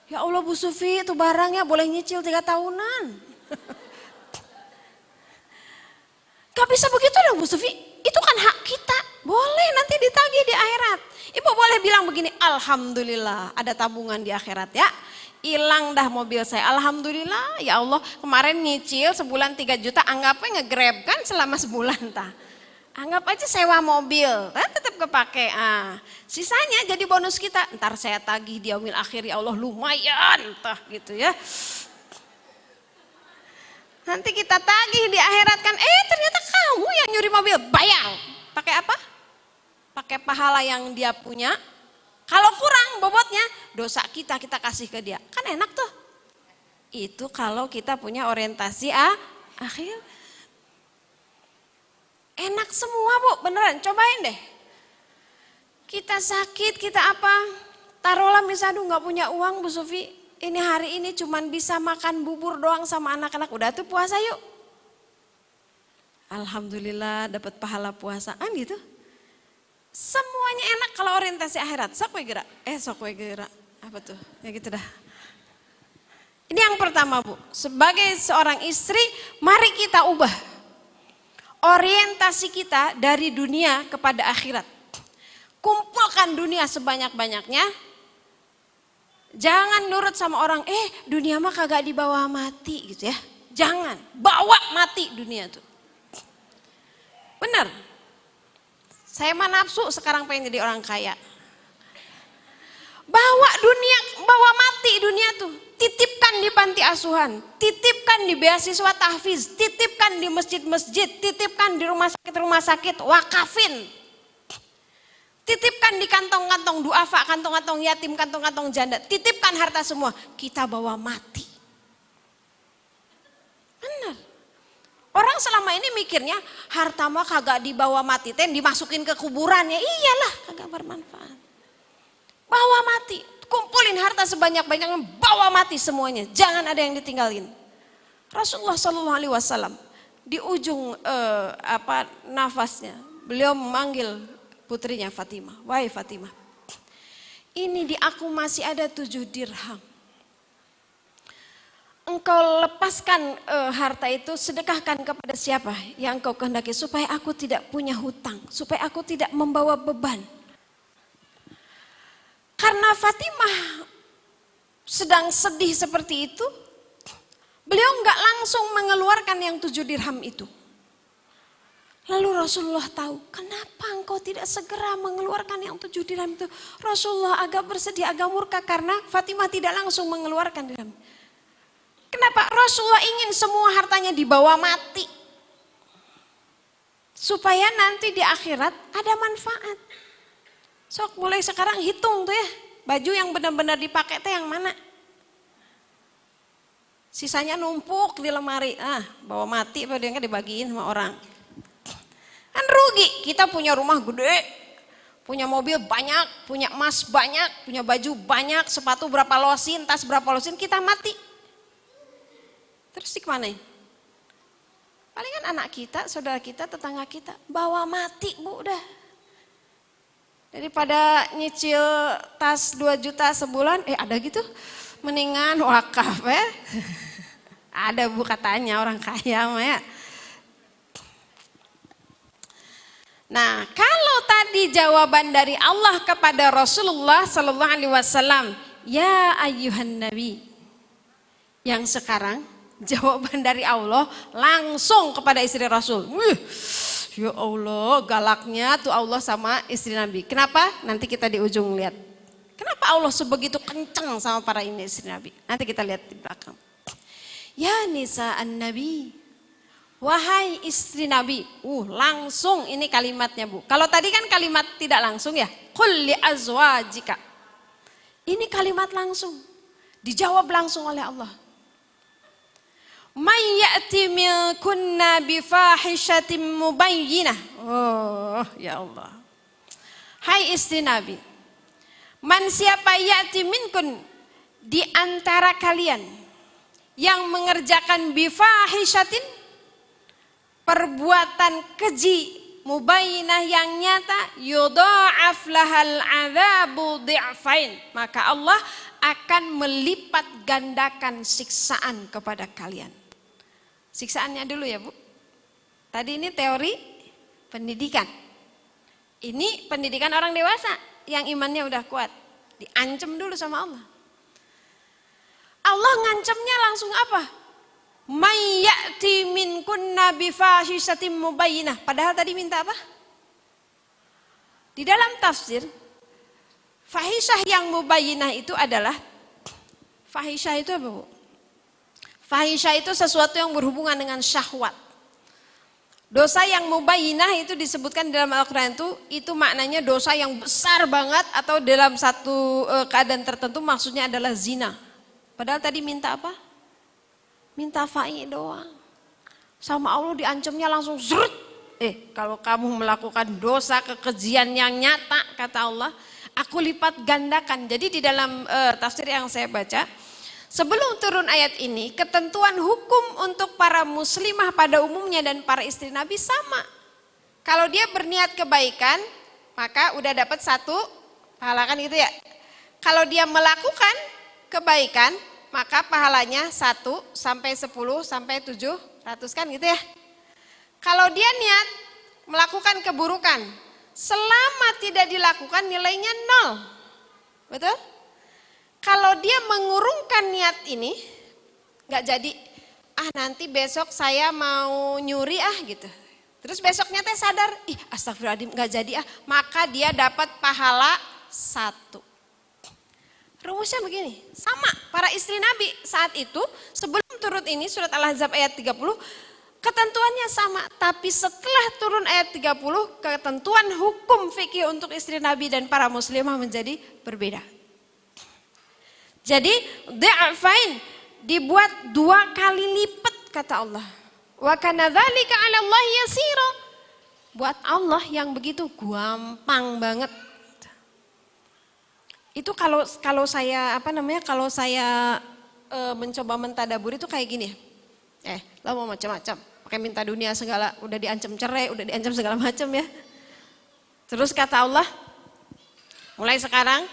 Ya Allah Bu Sufi, itu barangnya boleh nyicil 3 tahunan. Gak bisa begitu dong Bu Sufi. Itu kan hak kita. Boleh nanti ditagih di akhirat. Ibu boleh bilang begini, Alhamdulillah ada tabungan di akhirat ya. Hilang dah mobil saya, Alhamdulillah ya Allah, kemarin nyicil sebulan 3 juta, anggapnya nge-grab kan selama sebulan tah. Anggap aja sewa mobil, tetap kepake. Sisanya jadi bonus kita, ntar saya tagih di yaumil akhir ya Allah, lumayan tah gitu ya. Nanti kita tagih di akhirat kan, ternyata kamu yang nyuri mobil, bayang. Pakai apa? Pakai pahala yang dia punya. Kalau kurang bobotnya, dosa kita kasih ke dia. Kan enak tuh. Itu kalau kita punya orientasi akhir. Enak semua Bu, beneran. Cobain deh. Kita sakit, kita apa? Taruhlah misalnya gak punya uang Bu Sufi. Ini hari ini cuman bisa makan bubur doang sama anak-anak. Udah tuh puasa yuk. Alhamdulillah dapat pahala puasaan gitu. Semuanya enak kalau orientasi akhirat. Sok we gerak. Apa tuh? Ya gitu dah. Ini yang pertama Bu. Sebagai seorang istri, mari kita ubah orientasi kita dari dunia kepada akhirat. Kumpulkan dunia sebanyak-banyaknya. Jangan nurut sama orang, dunia mah kagak dibawa mati gitu ya. Jangan, bawa mati dunia tuh. Benar. Saya mah nafsu sekarang pengen jadi orang kaya. Bawa mati dunia tuh. Titipkan di panti asuhan, titipkan di beasiswa tahfiz, titipkan di masjid-masjid, titipkan di rumah sakit, wakafin. Titipkan di kantong-kantong duafa, kantong-kantong yatim, kantong-kantong janda. Titipkan harta semua, kita bawa mati. Benar. Orang selama ini mikirnya harta mah kagak dibawa mati, dimasukin ke kuburan ya, iyalah kagak bermanfaat. Bawa mati, kumpulin harta sebanyak-banyaknya, bawa mati semuanya, jangan ada yang ditinggalin. Rasulullah SAW di ujung nafasnya, beliau memanggil putrinya Fatimah, wahai Fatimah, ini di aku masih ada 7 dirham. Engkau lepaskan harta itu, sedekahkan kepada siapa yang engkau kehendaki, supaya aku tidak punya hutang, supaya aku tidak membawa beban. Karena Fatimah sedang sedih seperti itu, beliau enggak langsung mengeluarkan yang 7 dirham itu. Lalu Rasulullah tahu, kenapa engkau tidak segera mengeluarkan yang 7 dirham itu? Rasulullah agak bersedih, agak murka karena Fatimah tidak langsung mengeluarkan dirham. Kenapa? Rasulullah ingin semua hartanya dibawa mati. Supaya nanti di akhirat ada manfaat. Sok mulai sekarang hitung tuh ya. Baju yang benar-benar dipakai teh yang mana? Sisanya numpuk di lemari. Bawa mati apa dia dibagiin sama orang. Kan rugi, kita punya rumah gede. Punya mobil banyak, punya emas banyak, punya baju banyak, sepatu berapa losin, tas berapa losin, kita mati. Terus di mana? Palingan anak kita, saudara kita, tetangga kita bawa mati Bu udah. Daripada nyicil tas 2 juta sebulan, ada gitu. Mendingan wakaf ya. Ada Bu katanya orang kaya mah ya. Nah, kalau tadi jawaban dari Allah kepada Rasulullah sallallahu alaihi wasallam, ya ayyuhan nabi. Yang sekarang jawaban dari Allah langsung kepada istri Rasul. Ya Allah, galaknya tuh Allah sama istri Nabi. Kenapa? Nanti kita di ujung lihat. Kenapa Allah sebegitu kencang sama para istri Nabi? Nanti kita lihat di belakang. Ya nisa an-nabi, wahai istri Nabi. Langsung ini kalimatnya Bu. Kalau tadi kan kalimat tidak langsung ya. Qul li azwajika. Ini kalimat langsung. Dijawab langsung oleh Allah. May ya'ti minkunna bifahishatin mubayyinah. Ya Allah. Hai istri Nabi. Man siapa ya'ti minkun di antara kalian yang mengerjakan bifahishatin, perbuatan keji mubayyinah yang nyata, yudha'af lahal 'adzabu dhi'fain, maka Allah akan melipat gandakan siksaan kepada kalian. Siksaannya dulu ya Bu. Tadi ini teori pendidikan. Ini pendidikan orang dewasa yang imannya udah kuat. Diancam dulu sama Allah. Allah ngancamnya langsung apa? May ya'ti minkunna bifahishatin mubayyinah. Padahal tadi minta apa? Di dalam tafsir, fahisyah yang mubayyinah itu adalah, fahisyah itu apa Bu? Fahisyah itu sesuatu yang berhubungan dengan syahwat. Dosa yang mubayyinah itu disebutkan dalam Al-Quran itu maknanya dosa yang besar banget, atau dalam satu keadaan tertentu maksudnya adalah zina. Padahal tadi minta apa? Minta fa'i doang. Sama Allah diancamnya langsung zrut. Kalau kamu melakukan dosa kekejian yang nyata, kata Allah, aku lipat gandakan. Jadi di dalam tafsir yang saya baca, sebelum turun ayat ini, ketentuan hukum untuk para muslimah pada umumnya dan para istri Nabi sama. Kalau dia berniat kebaikan, maka udah dapat 1 pahala kan gitu ya. Kalau dia melakukan kebaikan, maka pahalanya 1 sampai 10 sampai 700 kan gitu ya. Kalau dia niat melakukan keburukan, selama tidak dilakukan nilainya 0. Betul? Kalau dia mengurungkan niat ini, gak jadi, nanti besok saya mau nyuri gitu. Terus besoknya teh sadar, astagfirullahaladzim gak jadi maka dia dapat pahala 1. Rumusnya begini, sama para istri Nabi saat itu, sebelum turun ini surat Al-Ahzab ayat 30, ketentuannya sama. Tapi setelah turun ayat 30, ketentuan hukum fikih untuk istri Nabi dan para muslimah menjadi berbeda. Jadi dhi'fain, dibuat 2 kali lipat kata Allah. Wa kana dzalika 'ala Allah yasira. Buat Allah yang begitu gampang banget. Itu kalau saya kalau saya mencoba mentadabur itu kayak gini. Lo mau macam-macam, pakai minta dunia segala, udah diancam cerai, udah diancam segala macam ya. Terus kata Allah, mulai sekarang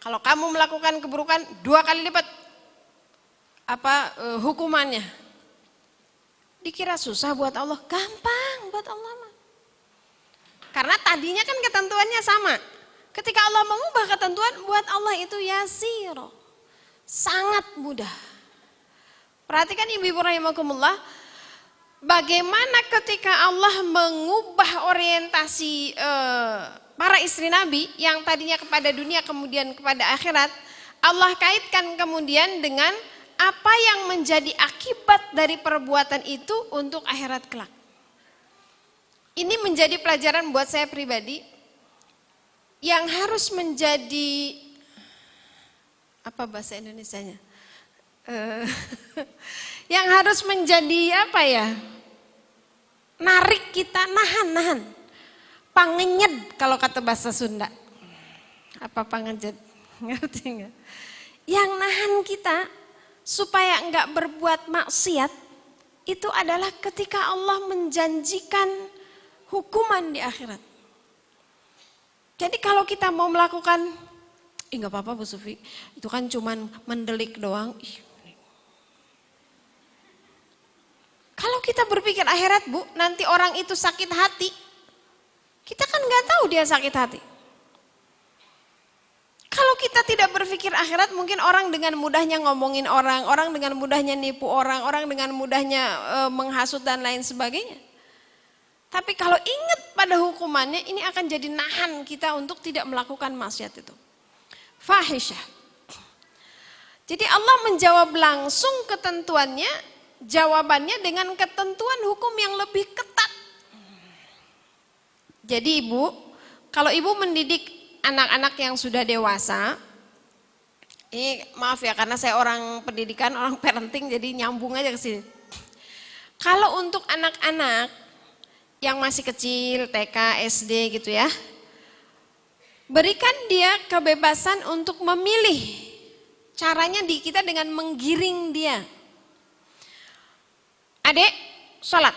kalau kamu melakukan keburukan 2 kali lipat hukumannya. Dikira susah buat Allah, gampang buat Allah mah. Karena tadinya kan ketentuannya sama. Ketika Allah mengubah ketentuan, buat Allah itu yasir, sangat mudah. Perhatikan ibu-ibu rahimakumullah, bagaimana ketika Allah mengubah orientasi para istri Nabi yang tadinya kepada dunia kemudian kepada akhirat, Allah kaitkan kemudian dengan apa yang menjadi akibat dari perbuatan itu untuk akhirat kelak. Ini menjadi pelajaran buat saya pribadi yang harus menjadi apa bahasa Indonesianya? Yang harus menjadi narik kita, nahan. Pangenyed kalau kata bahasa Sunda. Apa pangenyed? Ngerti enggak? Yang nahan kita supaya enggak berbuat maksiat itu adalah ketika Allah menjanjikan hukuman di akhirat. Jadi kalau kita mau melakukan, nggak apa-apa Bu Sufi, itu kan cuman mendelik doang. Kalau kita berpikir akhirat Bu, nanti orang itu sakit hati, kita kan nggak tahu dia sakit hati. Kalau kita tidak berpikir akhirat, mungkin orang dengan mudahnya ngomongin orang, orang dengan mudahnya nipu orang, orang dengan mudahnya menghasut dan lain sebagainya. Tapi kalau ingat pada hukumannya, ini akan jadi nahan kita untuk tidak melakukan maksiat itu. Fahisyah. Jadi Allah menjawab langsung ketentuannya, jawabannya dengan ketentuan hukum yang lebih ketat. Jadi ibu, kalau ibu mendidik anak-anak yang sudah dewasa, ini maaf ya karena saya orang pendidikan, orang parenting, jadi nyambung aja ke sini. Kalau untuk anak-anak yang masih kecil, TK, SD gitu ya, berikan dia kebebasan untuk memilih. Caranya kita dengan menggiring dia. Adek, sholat.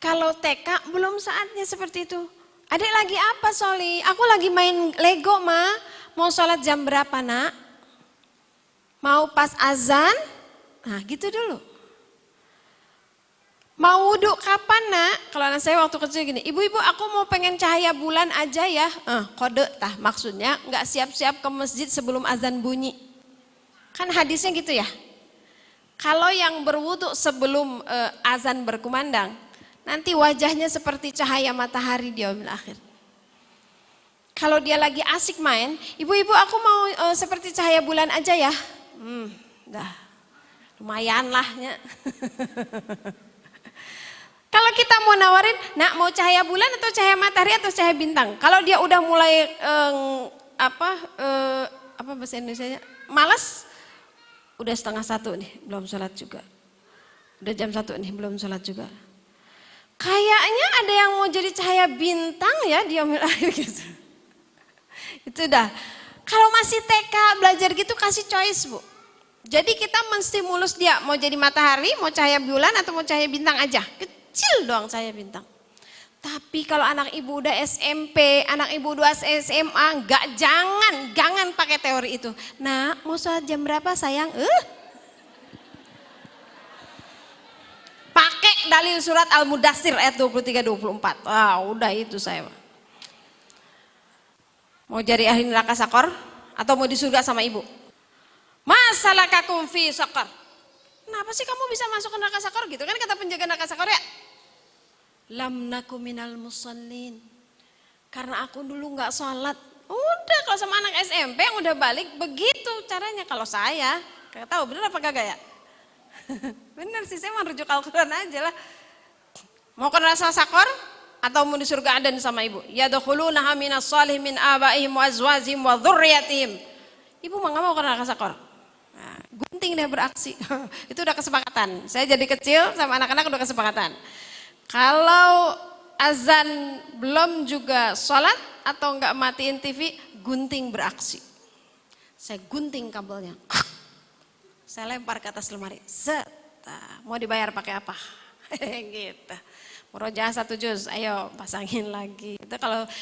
Kalau TK belum saatnya seperti itu. Adek lagi apa Soli? Aku lagi main Lego Ma. Mau sholat jam berapa nak? Mau pas azan? Nah gitu dulu. Mau wudhu kapan nak? Kalau anak saya waktu kecil gini, ibu-ibu aku mau pengen cahaya bulan aja ya. Kode tah maksudnya nggak siap-siap ke masjid sebelum azan bunyi. Kan hadisnya gitu ya. Kalau yang berwudhu sebelum azan berkumandang, nanti wajahnya seperti cahaya matahari di yaumil akhir. Kalau dia lagi asik main, ibu-ibu aku mau seperti cahaya bulan aja ya. Dah lumayan lahnya. Kalau kita mau nawarin, nak mau cahaya bulan atau cahaya matahari atau cahaya bintang? Kalau dia udah mulai apa bahasa Indonesianya, malas, udah 12:30 nih, belum sholat juga. Udah jam 1 nih, belum sholat juga. Kayaknya ada yang mau jadi cahaya bintang ya di yaumil akhir gitu. Itu dah. Kalau masih TK belajar gitu kasih choice Bu. Jadi kita menstimulus dia mau jadi matahari, mau cahaya bulan atau mau cahaya bintang aja. Kecil doang cahaya bintang. Tapi kalau anak ibu udah SMP, anak ibu udah SMA, jangan pakai teori itu. Nah, mau sholat jam berapa sayang? Pakai dalil surat Al-Mudaththir ayat 23-24. Udah itu saya. Mau jadi ahli neraka sakor atau mau di surga sama ibu? Masalakakum fi sakor. Kenapa sih kamu bisa masuk ke neraka sakor gitu kan kata penjaga neraka sakor ya? Lam naku minal musallin. Karena aku dulu nggak sholat. Udah kalau sama anak SMP yang udah balik begitu caranya. Kalau saya, gak tahu bener apa kagak ya? Bener sih saya mau rujuk Al-Quran aja lah. Mau ke neraka sakor atau mau di surga adan sama ibu? Yadkhulunaha minas salihin min abaihim wa azwajihim wa dzurriyyatihim. Ibu mah nggak mau ke neraka sakor. Nah, gunting deh beraksi. Itu udah kesepakatan. Saya jadi kecil sama anak-anak udah kesepakatan. Kalau azan belum juga sholat atau enggak matiin TV, gunting beraksi. Saya gunting kabelnya. Saya lempar ke atas lemari. Mau dibayar pakai apa? Gitu. Murojaah 1 juz, ayo pasangin lagi. Itu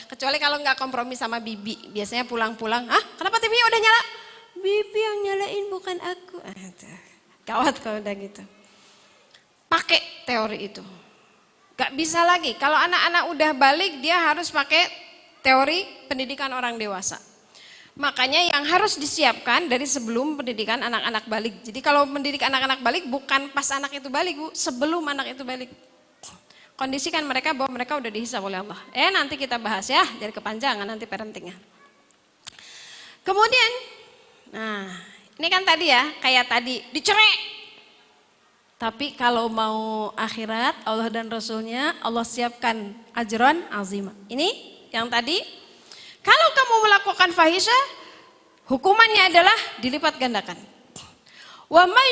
kecuali kalau nggak kompromi sama bibi, biasanya pulang-pulang, kenapa TV-nya udah nyala? Bibi yang nyalain bukan aku. Gawat kalau udah gitu. Pakai teori itu. Gak bisa lagi. Kalau anak-anak udah balik, dia harus pakai teori pendidikan orang dewasa. Makanya yang harus disiapkan dari sebelum pendidikan anak-anak balik. Jadi kalau mendidik anak-anak balik bukan pas anak itu balik Bu, sebelum anak itu balik. Kondisikan mereka bahwa mereka udah dihisab oleh Allah. Nanti kita bahas ya, jadi kepanjangan nanti parentingnya. Kemudian, ini kan tadi ya, kayak tadi dicerai. Tapi kalau mau akhirat, Allah dan Rasulnya, Allah siapkan ajran azimah. Ini yang tadi, kalau kamu melakukan fahisyah, hukumannya adalah dilipat gandakan. Wa man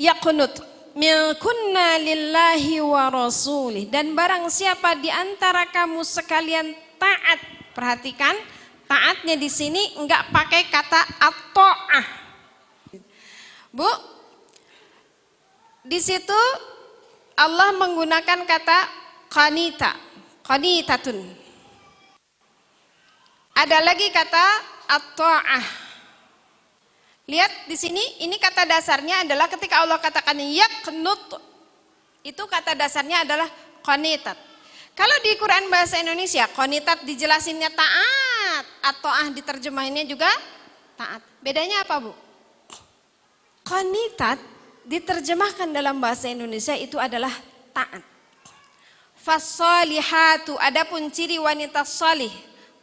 yaqnut min kunna lillahi wa rasulih. Dan barang siapa di antara kamu sekalian taat, perhatikan, taatnya di sini enggak pakai kata at-ta'ah. Bu, Di situ Allah menggunakan kata qanita, qanitatun. Ada lagi kata at-ta'ah. Lihat di sini, ini kata dasarnya adalah ketika Allah katakan yaqnut, itu kata dasarnya adalah qanitat. Kalau di Quran bahasa Indonesia, qanitat dijelasinnya taat, at-ta'ah diterjemahinnya juga taat. Bedanya apa, Bu? Qanitat diterjemahkan dalam bahasa Indonesia itu adalah taat. Fassalihatu, adapun ciri wanita salih,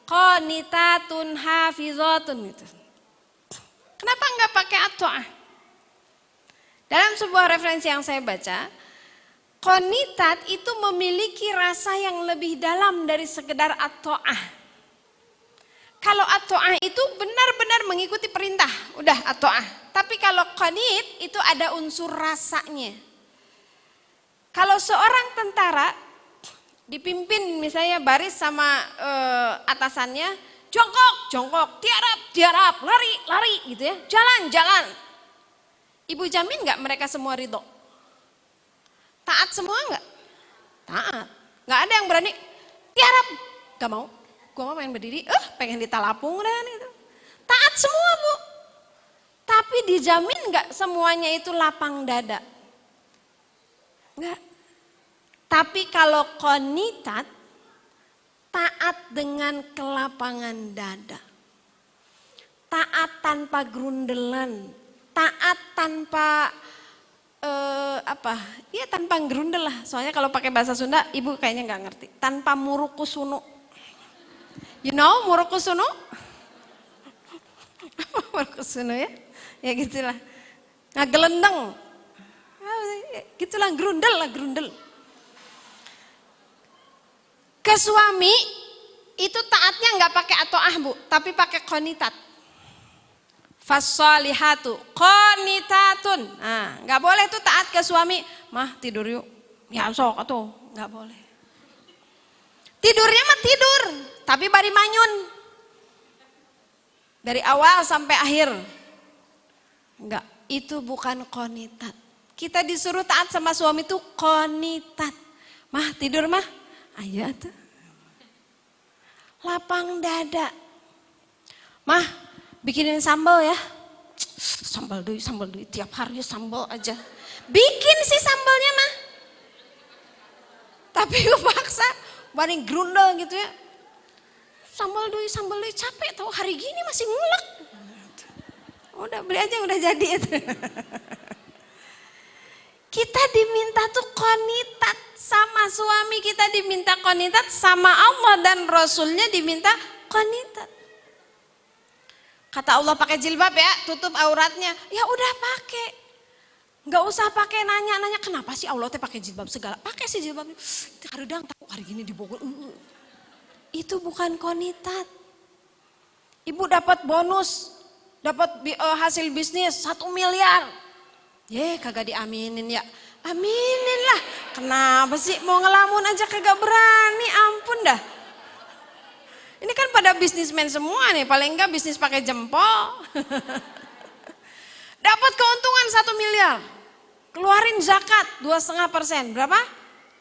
qanitatun hafizatun gitu. Kenapa enggak pakai at-ta'ah? Dalam sebuah referensi yang saya baca, qanitat itu memiliki rasa yang lebih dalam dari sekedar at-ta'ah. Kalau at-ta'ah itu benar-benar mengikuti perintah, udah at-ta'ah. Tapi kalau qanit itu ada unsur rasanya. Kalau seorang tentara dipimpin misalnya baris sama atasannya, jongkok, jongkok, tiarap, tiarap, lari, lari gitu ya, jalan, jalan. Ibu jamin nggak mereka semua ridho? Taat semua nggak? Taat. Nggak ada yang berani tiarap, nggak mau. Gua mau main berdiri, pengen ditalapung dan itu. Taat semua, Bu. Tapi dijamin nggak semuanya itu lapang dada? Nggak. Tapi kalau qanitat, taat dengan kelapangan dada. Taat tanpa grundelan. Taat tanpa ya tanpa grundel lah. Soalnya kalau pakai bahasa Sunda, Ibu kayaknya nggak ngerti. Tanpa murukusunu. You know murukusunu? Murukusunu ya? Ya gitulah. Ngagelendeng. Gitulah grundel lah, grundel. Ke suami itu taatnya nggak pakai at-ta'ah, Bu, tapi pakai qanitat. Fassalihatu qanitatun. Nah, nggak boleh tuh taat ke suami. Mah tidur yuk. Ya sok atuh, nggak boleh. Tidurnya mah tidur, tapi bari manyun. Dari awal sampai akhir. Enggak, itu bukan qanitat. Kita disuruh taat sama suami itu qanitat. Mah tidur mah. Ayo tuh. Lapang dada. Mah, bikinin sambal ya. Sambal dulu, tiap hari sambal aja. Bikin sih sambalnya mah. Tapi gue paksa, baring grundel gitu ya. Sambal dulu, capek tahu hari gini masih ngulek. Udah beli aja udah jadi itu. Kita diminta tuh qanitat sama suami, kita diminta qanitat sama Allah dan Rasulnya diminta qanitat. Kata Allah pakai jilbab ya, tutup auratnya. Ya udah pakai. Nggak usah pakai nanya-nanya kenapa sih Allah teh pakai jilbab segala. Pakai sih jilbabnya. Kadang tahu hari gini di Bogor. Itu bukan qanitat. Ibu dapat bonus, dapat hasil bisnis 1 miliar. Kagak diaminin ya. Aminin lah. Kenapa sih mau ngelamun aja kagak berani, ampun dah. Ini kan pada bisnismen semua nih, paling enggak bisnis pakai jempol. Dapat keuntungan 1 miliar. Keluarin zakat 2,5%. Berapa?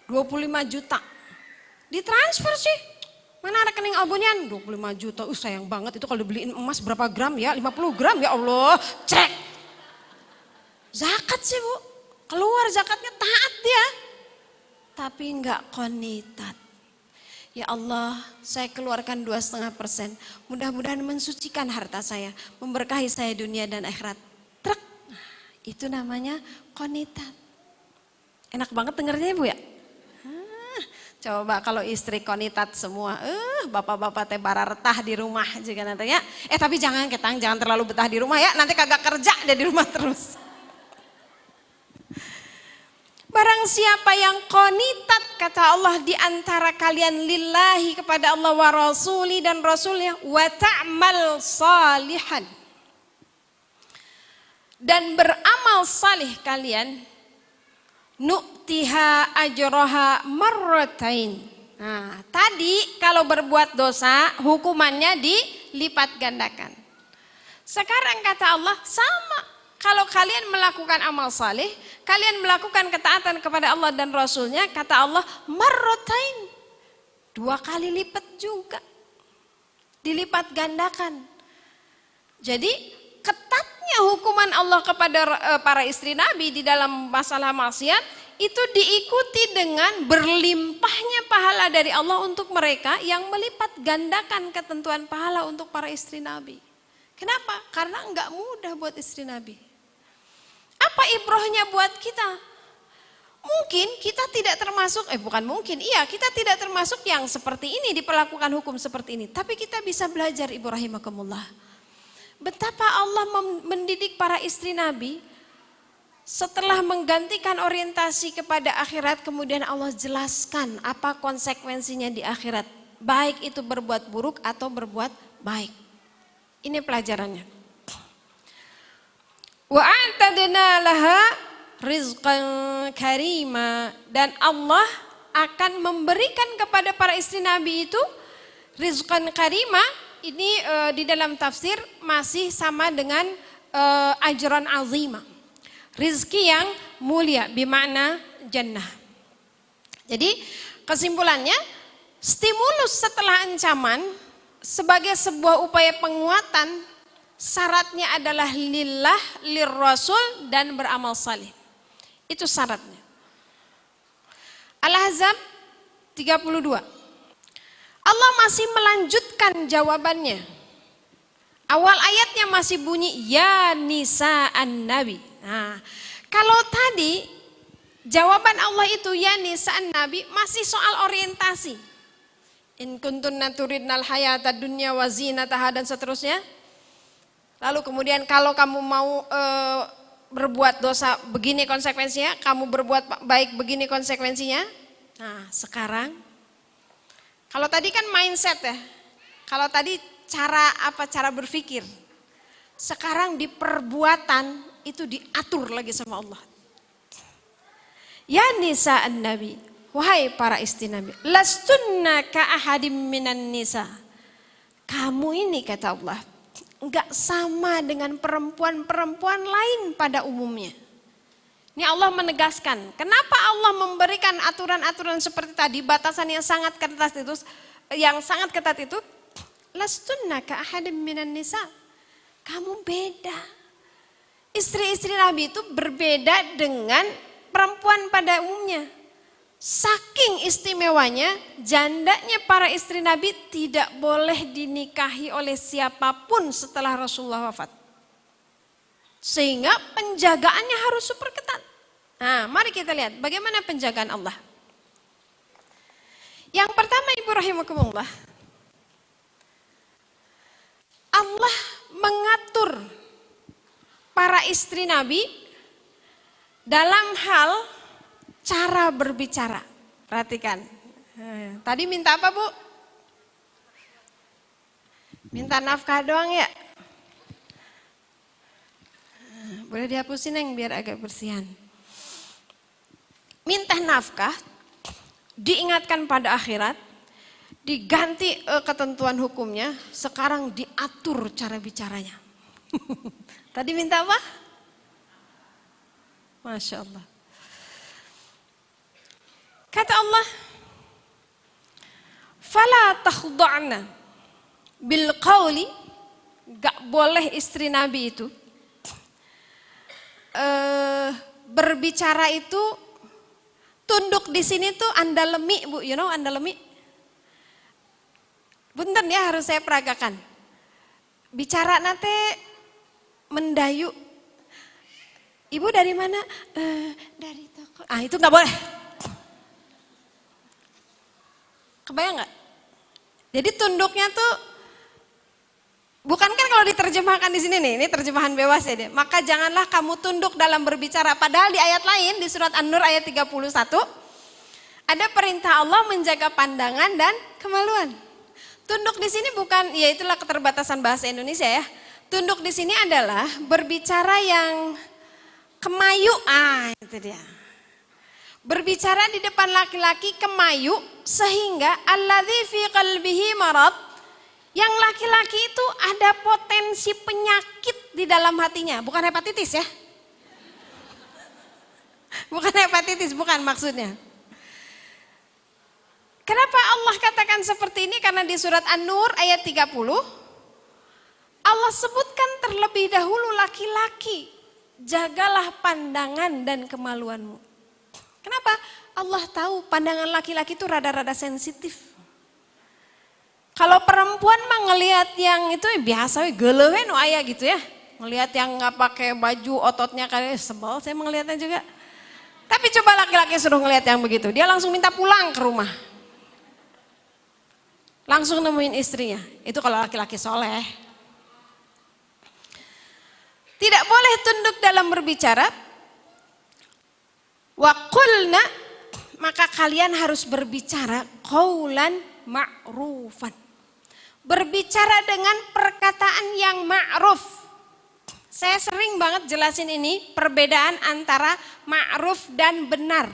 25 juta. Ditransfer sih. Mana rekening abunian? 25 juta. Sayang banget itu kalau dibeliin emas berapa gram ya? 50 gram ya Allah. Cek. Zakat sih, Bu. Keluar zakatnya taat dia. Tapi enggak qanitat. Ya Allah, saya keluarkan 2,5%. Mudah-mudahan mensucikan harta saya, memberkahi saya dunia dan akhirat. Truk, itu namanya qanitat. Enak banget dengernya ya, Bu ya. Coba kalau istri qanitat semua, bapak-bapak teh bara retah di rumah juga nantinya. Tapi jangan ketang, jangan terlalu betah di rumah ya. Nanti kagak kerja deh di rumah terus. Barang siapa yang qanitat kata Allah di antara kalian lillahi kepada Allah wa rasuli dan rasulnya wa ta'mal salihan dan beramal salih kalian nu'tiha ajroha marratain. Nah, tadi kalau berbuat dosa hukumannya dilipat gandakan. Sekarang kata Allah sama. kalau kalian melakukan amal saleh, kalian melakukan ketaatan kepada Allah dan Rasulnya, kata Allah, marrotain, 2 kali lipat juga, dilipat gandakan. Jadi ketatnya hukuman Allah kepada para istri Nabi di dalam masalah maksiat itu diikuti dengan berlimpahnya pahala dari Allah untuk mereka yang melipat gandakan ketentuan pahala untuk para istri Nabi. Kenapa? Karena enggak mudah buat istri Nabi. Apa ibrohnya buat kita? Mungkin kita tidak termasuk, kita tidak termasuk yang seperti ini, diperlakukan hukum seperti ini. Tapi kita bisa belajar, ibu rahimakumullah. Betapa Allah mendidik para istri Nabi setelah menggantikan orientasi kepada akhirat, kemudian Allah jelaskan apa konsekuensinya di akhirat. Baik itu berbuat buruk atau berbuat baik. Ini pelajarannya. Wa a'tadna laha rizqan karima, dan Allah akan memberikan kepada para istri Nabi itu rizqan karima. Ini di dalam tafsir masih sama dengan ajran azima, rizki yang mulia, bimakna jannah. Jadi kesimpulannya, stimulus setelah ancaman sebagai sebuah upaya penguatan, syaratnya adalah lillah, lirrasul, dan beramal saleh. Itu syaratnya. Al-Ahzab 32. Allah masih melanjutkan jawabannya. Awal ayatnya masih bunyi ya nisa'an nabi. Nah, kalau tadi jawaban Allah itu ya nisa'an nabi masih soal orientasi. In kuntunna turidnal hayatad dunya wa zinataha dan seterusnya. Lalu kemudian kalau kamu mau berbuat dosa begini konsekuensinya, kamu berbuat baik begini konsekuensinya. Nah sekarang, kalau tadi kan mindset ya, kalau tadi cara berpikir. Sekarang di perbuatan itu diatur lagi sama Allah. Ya nisa'an nabi, wahai para istri Nabi, lastunna ka ahadim minan nisa. Kamu ini kata Allah, enggak sama dengan perempuan-perempuan lain pada umumnya. Ini Allah menegaskan, kenapa Allah memberikan aturan-aturan seperti tadi, batasan yang sangat ketat itu, lastunna ka ahadim minan nisa. Kamu beda. Istri-istri Nabi itu berbeda dengan perempuan pada umumnya. Saking istimewanya, jandanya para istri Nabi tidak boleh dinikahi oleh siapapun setelah Rasulullah wafat. Sehingga penjagaannya harus super ketat. Nah, mari kita lihat bagaimana penjagaan Allah. Yang pertama, ibu rahimakumullah, Allah mengatur para istri Nabi dalam hal cara berbicara. Perhatikan. Tadi minta apa, Bu? Minta nafkah doang ya? Boleh dihapusin yang biar agak bersihan. Minta nafkah, diingatkan pada akhirat, diganti ketentuan hukumnya, sekarang diatur cara bicaranya. Tadi minta apa? Masya Allah. Kata Allah, fala takhda'na bil qawli, gak boleh istri Nabi itu berbicara itu tunduk di sini tuh andalemi, Bu, you know andalemi? Punten ya, harus saya peragakan. Bicara nate mendayu. Ibu dari mana? Dari toko. Ah, itu gak boleh. Kebayang gak? Jadi tunduknya tuh, bukan kan kalau diterjemahkan di sini nih, ini terjemahan bebas ya deh. Maka janganlah kamu tunduk dalam berbicara. Padahal di ayat lain, di surat An-Nur ayat 31, ada perintah Allah menjaga pandangan dan kemaluan. Tunduk di sini bukan, ya itulah keterbatasan bahasa Indonesia ya. Tunduk di sini adalah berbicara yang kemayu, itu dia. Berbicara di depan laki-laki kemayu sehingga alladzi fi qalbihi marad, yang laki-laki itu ada potensi penyakit di dalam hatinya, bukan hepatitis ya. Bukan hepatitis, bukan maksudnya. Kenapa Allah katakan seperti ini? Karena di surat An-Nur ayat 30 Allah sebutkan terlebih dahulu laki-laki, jagalah pandangan dan kemaluanmu. Kenapa? Allah tahu pandangan laki-laki itu rada-rada sensitif. Kalau perempuan mah ngelihat yang itu biasa, gelewe no aya gitu ya. Ngelihat yang nggak pakai baju, ototnya kayak sebel, saya ngelihatnya juga. Tapi coba laki-laki suruh ngelihat yang begitu, dia langsung minta pulang ke rumah. Langsung nemuin istrinya. Itu kalau laki-laki soleh. Tidak boleh tunduk dalam berbicara. Wa qulna, maka kalian harus berbicara qaulan ma'rufan. Berbicara dengan perkataan yang ma'ruf. Saya sering banget jelasin ini perbedaan antara ma'ruf dan benar.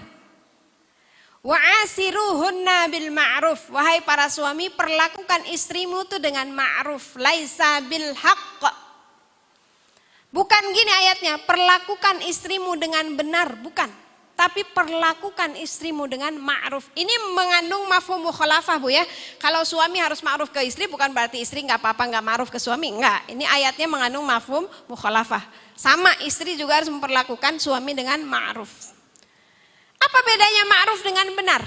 Wa asiruhunna bil ma'ruf. Wahai para suami, perlakukan istrimu tuh dengan ma'ruf, laisa bil haqq. Bukan gini ayatnya, perlakukan istrimu dengan benar, bukan. Tapi perlakukan istrimu dengan ma'ruf. Ini mengandung mafhum mukhalafah Bu ya. Kalau suami harus ma'ruf ke istri bukan berarti istri nggak apa-apa nggak ma'ruf ke suami, enggak. Ini ayatnya mengandung mafhum mukhalafah. Sama istri juga harus memperlakukan suami dengan ma'ruf. Apa bedanya ma'ruf dengan benar?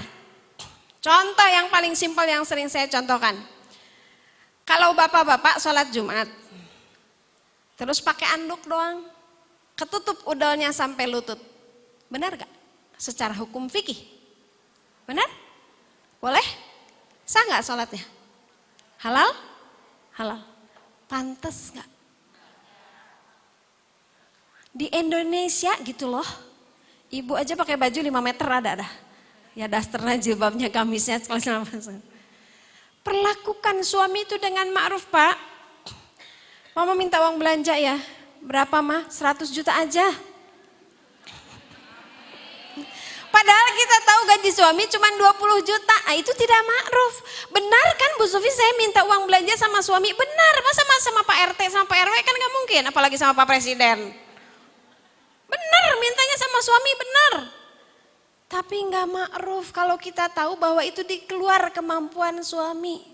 Contoh yang paling simpel yang sering saya contohkan. Kalau bapak-bapak sholat Jumat, terus pakai anduk doang, ketutup udalnya sampai lutut. Benar gak? Secara hukum fikih. Benar? Boleh? Sah gak sholatnya? Halal? Halal. Pantes gak? Di Indonesia gitu loh. Ibu aja pakai baju 5 meter ada. Ya dasternya, jilbabnya, kamisnya. Perlakukan suami itu dengan ma'ruf Pak. Mama minta uang belanja ya. Berapa mah? 100 juta aja. Padahal kita tahu gaji suami cuma 20 juta. Nah, itu tidak ma'ruf. Benar kan Bu Sufi saya minta uang belanja sama suami? Benar. Masa sama Pak RT sama Pak RW kan gak mungkin. Apalagi sama Pak Presiden. Benar, mintanya sama suami benar. Tapi nggak ma'ruf kalau kita tahu bahwa itu di keluar kemampuan suami.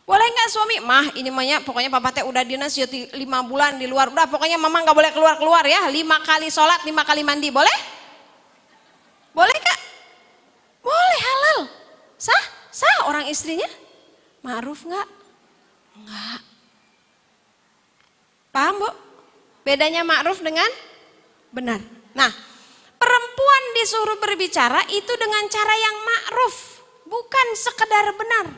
Boleh nggak suami? Mah ini mahnya pokoknya papa teh udah dinas ya 5 bulan di luar. Udah pokoknya mama nggak boleh keluar ya. 5 kali sholat, 5 kali mandi. Boleh? Boleh Kak? Boleh, halal. Sah? Sah orang istrinya? Ma'ruf nggak? Nggak. Paham Bu? Bedanya ma'ruf dengan benar. Nah, perempuan disuruh berbicara itu dengan cara yang ma'ruf, bukan sekedar benar.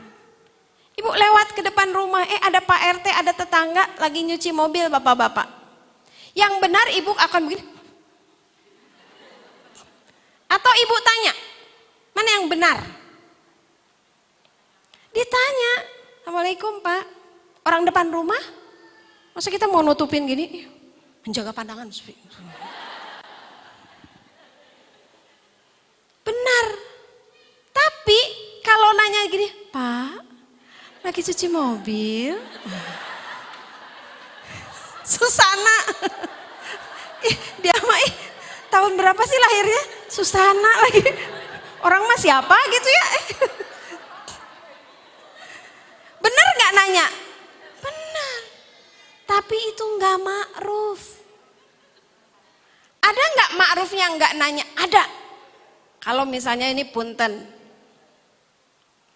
Ibu lewat ke depan rumah, ada Pak RT, ada tetangga lagi nyuci mobil bapak-bapak. Yang benar ibu akan begini. Atau ibu tanya, mana yang benar? Ditanya, Assalamualaikum Pak, orang depan rumah, masa kita mau nutupin gini? Menjaga pandangan. Benar. Tapi kalau nanya gini, Pak, lagi cuci mobil. Susana. Dia mah tahun berapa sih lahirnya? Susana lagi. Orang mah siapa gitu ya? Benar nggak nanya? Benar. Tapi itu nggak ma'ruf. Ada nggak ma'rufnya nggak nanya? Ada. Kalau misalnya ini punten,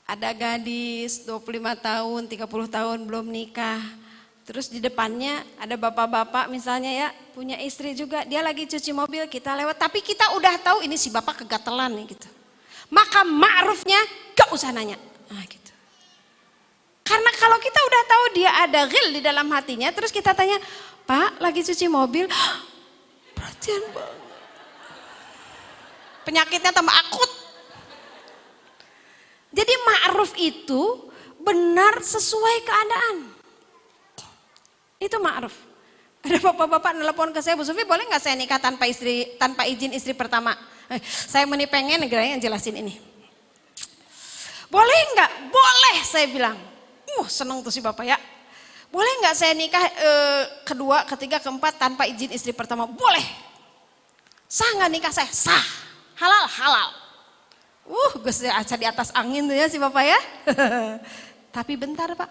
ada gadis 25 tahun, 30 tahun belum nikah, terus di depannya ada bapak-bapak misalnya ya, punya istri juga, dia lagi cuci mobil, kita lewat, tapi kita udah tahu ini si bapak kegatelan nih gitu. Maka ma'rufnya gak usah nanya. Nah, gitu. Karena kalau kita udah tahu dia ada ghil di dalam hatinya, terus kita tanya, Pak lagi cuci mobil, perhatian banget. Penyakitnya tambah akut. Jadi ma'ruf itu benar sesuai keadaan. Itu ma'ruf. Ada bapak-bapak nelpon ke saya, Bu Sufi boleh nggak saya nikah tanpa izin istri pertama? Saya pengen negaranya jelasin ini. Boleh nggak? Boleh saya bilang. Seneng tuh si bapak ya. Boleh nggak saya nikah kedua, ketiga, keempat tanpa izin istri pertama? Boleh. Sah nggak nikah saya? Sah. Halal, halal. Gus aca di atas angin tuh ya si Bapak ya. Tapi bentar Pak.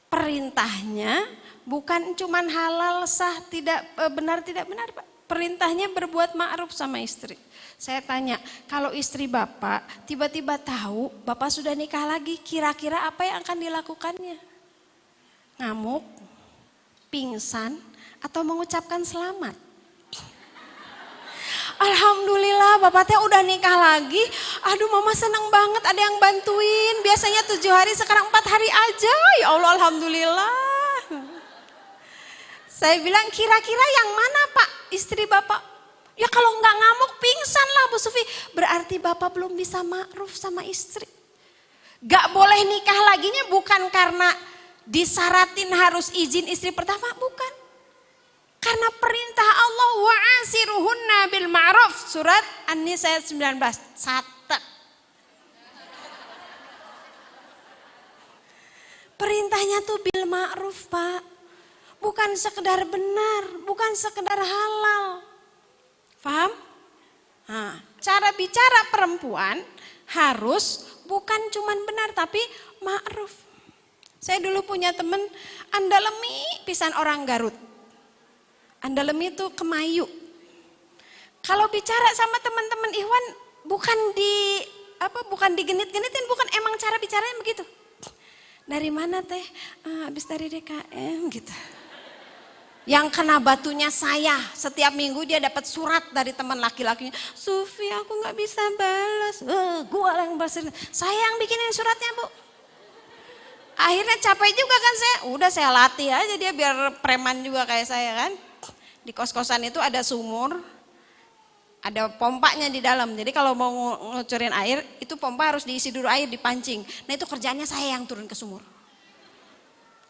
Perintahnya bukan cuman halal, sah, tidak benar, tidak benar Pak. Perintahnya berbuat ma'ruf sama istri. Saya tanya, kalau istri Bapak tiba-tiba tahu Bapak sudah nikah lagi, kira-kira apa yang akan dilakukannya? Ngamuk, pingsan, atau mengucapkan selamat? Alhamdulillah Bapak teh udah nikah lagi. Aduh mama seneng banget ada yang bantuin. Biasanya 7 hari sekarang 4 hari aja. Ya Allah alhamdulillah. Saya bilang kira-kira yang mana Pak istri Bapak? Ya kalau nggak ngamuk pingsan lah Bu Sufi. Berarti Bapak belum bisa ma'ruf sama istri. Gak boleh nikah laginya bukan karena disaratin harus izin istri pertama, bukan. Karena perintah Allah wa'asiruhunna bil ma'ruf, surat An-Nisa ayat 19. Catat. Perintahnya tuh bil ma'ruf Pak. Bukan sekedar benar, bukan sekedar halal. Paham? Nah, cara bicara perempuan harus bukan cuman benar tapi ma'ruf. Saya dulu punya temen andalemi pisan orang Garut. Andalemi itu Kemayu. Kalau bicara sama teman-teman Ikhwan bukan digenit-genitin, bukan, emang cara bicaranya begitu. Dari mana teh? Habis dari DKM gitu. Yang kena batunya saya, setiap minggu dia dapat surat dari teman laki-lakinya. Sufi aku nggak bisa balas. Gua yang balas. Saya yang bikinin suratnya Bu. Akhirnya capek juga kan saya. Udah saya latih aja dia biar preman juga kayak saya kan. Di kos-kosan itu ada sumur, ada pompanya di dalam. Jadi kalau mau ngucurin air, itu pompa harus diisi dulu air, dipancing. Nah itu kerjaannya saya yang turun ke sumur.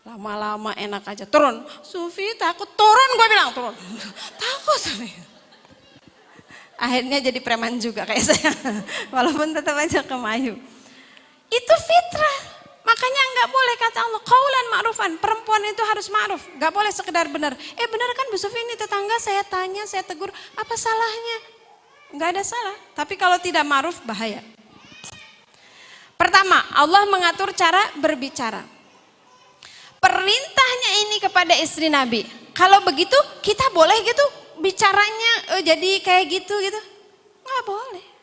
Lama-lama enak aja, turun. Sufi takut, turun gue bilang, turun. Takut Sufi. Akhirnya jadi preman juga kayak saya. Walaupun tetap aja Kemayu. Itu fitrah. Makanya nggak boleh kata Allah, qaulan ma'rufan, perempuan itu harus ma'ruf, nggak boleh sekedar benar. Benar kan Bu Sufi ini tetangga saya tanya, saya tegur, apa salahnya? Nggak ada salah, tapi kalau tidak ma'ruf bahaya. Pertama, Allah mengatur cara berbicara. Perintahnya ini kepada istri Nabi. Kalau begitu kita boleh gitu bicaranya jadi kayak gitu? Nggak boleh.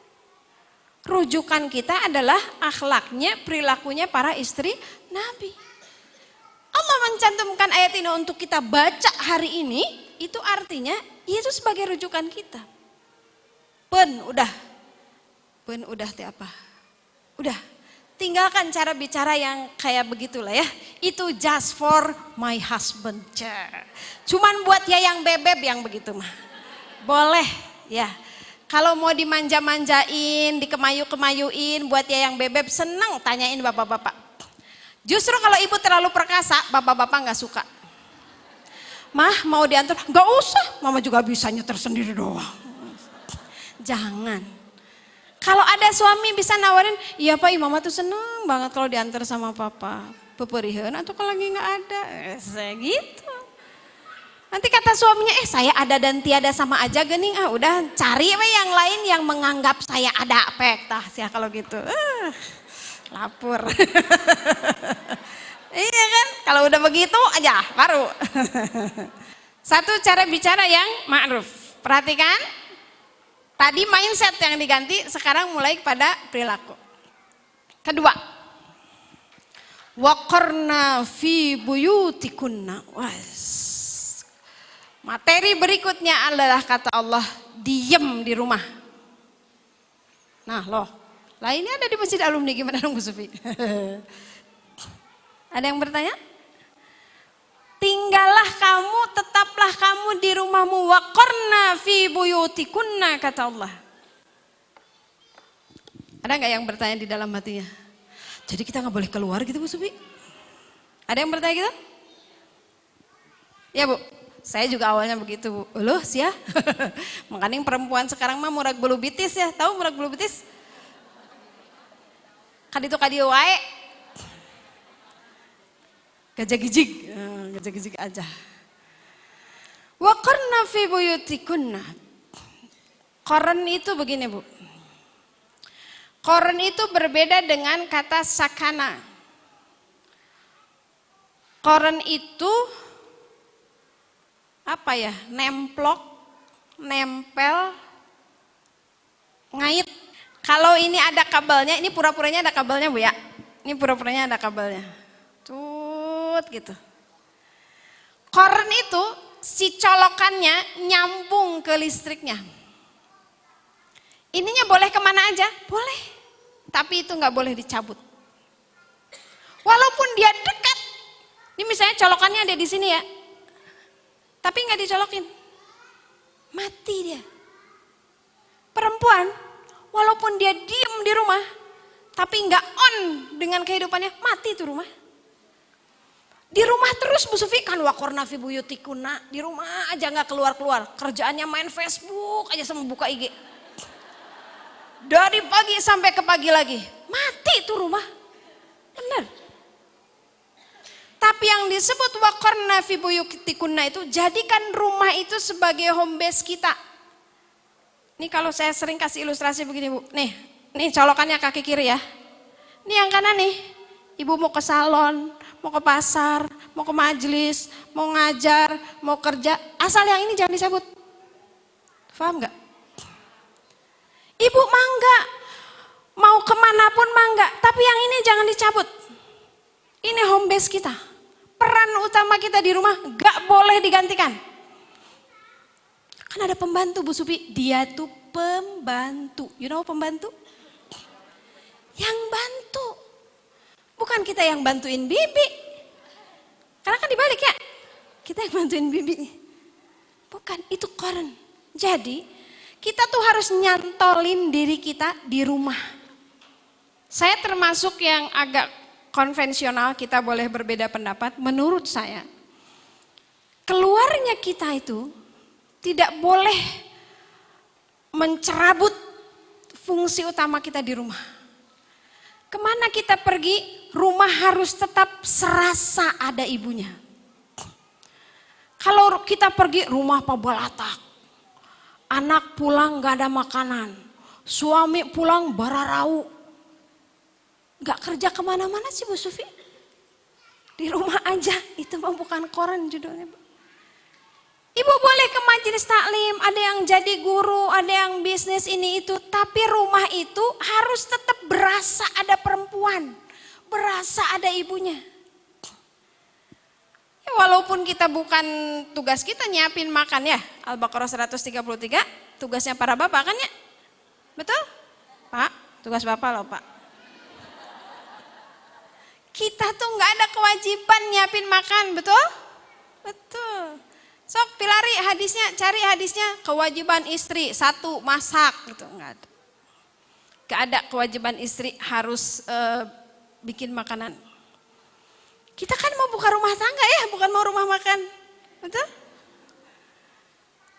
Rujukan kita adalah akhlaknya, perilakunya para istri Nabi. Allah mencantumkan ayat ini untuk kita baca hari ini, itu artinya itu sebagai rujukan kita. Udah teh apa? Udah, tinggalkan cara bicara yang kayak begitulah ya. Itu just for my husband. Cuman buat ya yang bebeb yang begitu mah. Boleh ya. Kalau mau dimanja-manjain, dikemayu-kemayuin, buat ya yang bebeb seneng, tanyain bapak-bapak. Justru kalau ibu terlalu perkasa, bapak-bapak nggak suka. Mah mau diantar? Nggak usah, mama juga bisa nyetir sendiri doang. Jangan. Kalau ada suami bisa nawarin, iya Pak, mama tuh seneng banget kalau diantar sama papa. Peperihan atau kalau lagi nggak ada, gitu. Nanti kata suaminya, saya ada dan tiada sama aja gening, udah cari yang lain yang menganggap saya ada, pek tah sih kalau gitu. Lapor. Iya kan, kalau udah begitu aja baru. Satu, cara bicara yang ma'ruf. Perhatikan, tadi mindset yang diganti, sekarang mulai kepada perilaku. Kedua, waqarna fi buyutikunna. Materi berikutnya adalah kata Allah, diem di rumah. Nah loh, lainnya ada di masjid alumni, gimana dong Bu Sufi? Ada yang bertanya? Tinggallah kamu, tetaplah kamu di rumahmu, waqarna fi buyutikunna, kata Allah. Ada nggak yang bertanya di dalam hatinya? Jadi kita nggak boleh keluar gitu Bu Sufi? Ada yang bertanya gitu? Ya Bu. Saya juga awalnya begitu, loh sih ya. Makanya perempuan sekarang mah murag bulu bitis ya, tahu murag bulu bitis? Kaditu wae. Gajah-gijig, gajah-gijig aja. Wa qarna fi buyutikunna. Qarn itu begini Bu. Qarn itu berbeda dengan kata sakana. Qarn itu apa ya? Nemplok, nempel, ngait. Kalau ini ada kabelnya, ini pura-puranya ada kabelnya Bu ya. Ini pura-puranya ada kabelnya. Tut gitu. Qarn itu si colokannya nyambung ke listriknya. Ininya boleh kemana aja? Boleh. Tapi itu nggak boleh dicabut. Walaupun dia dekat. Ini misalnya colokannya ada di sini ya. Tapi nggak dicolokin. Mati dia. Perempuan, walaupun dia diem di rumah, tapi nggak on dengan kehidupannya, mati tuh rumah. Di rumah terus Bu Sufi kan waqarna fi buyutikunna, di rumah aja nggak keluar-keluar, kerjaannya main Facebook aja sama buka IG. Dari pagi sampai ke pagi lagi, mati tuh rumah. Benar. Tapi yang disebut waqarna fi buyutikunna itu jadikan rumah itu sebagai home base kita. Nih kalau saya sering kasih ilustrasi begini Bu, nih colokannya kaki kiri ya. Nih yang kanan nih, ibu mau ke salon, mau ke pasar, mau ke majelis, mau ngajar, mau kerja, asal yang ini jangan dicabut. Paham gak? Ibu mangga, mau kemanapun mangga, tapi yang ini jangan dicabut. Ini home base kita. Peran utama kita di rumah gak boleh digantikan. Kan ada pembantu Bu Supi, dia tuh pembantu. You know pembantu? Yang bantu. Bukan kita yang bantuin bibi. Karena kan dibalik ya. Kita yang bantuin bibi. Bukan, itu qarn. Jadi kita tuh harus nyantolin diri kita di rumah. Saya termasuk yang agak konvensional, kita boleh berbeda pendapat. Menurut saya, keluarnya kita itu tidak boleh mencerabut fungsi utama kita di rumah. Kemana kita pergi, rumah harus tetap serasa ada ibunya. Kalau kita pergi rumah pabalatak, anak pulang gak ada makanan, suami pulang bararau, gak kerja kemana-mana sih Bu Sufi. Di rumah aja, itu mah bukan qarn judulnya Bu. Ibu boleh ke majelis taklim, ada yang jadi guru, ada yang bisnis ini itu, tapi rumah itu harus tetap berasa ada perempuan, berasa ada ibunya. Ya, walaupun kita bukan tugas kita nyiapin makan ya, Al-Baqarah 133, tugasnya para bapak kan ya? Betul? Pak, tugas bapak loh Pak. Kita tuh nggak ada kewajiban nyiapin makan, betul? Betul. Sok pilari hadisnya, cari hadisnya, kewajiban istri 1 masak gitu, enggak ada. Gak ada kewajiban istri harus bikin makanan. Kita kan mau buka rumah tangga ya, bukan mau rumah makan. Betul?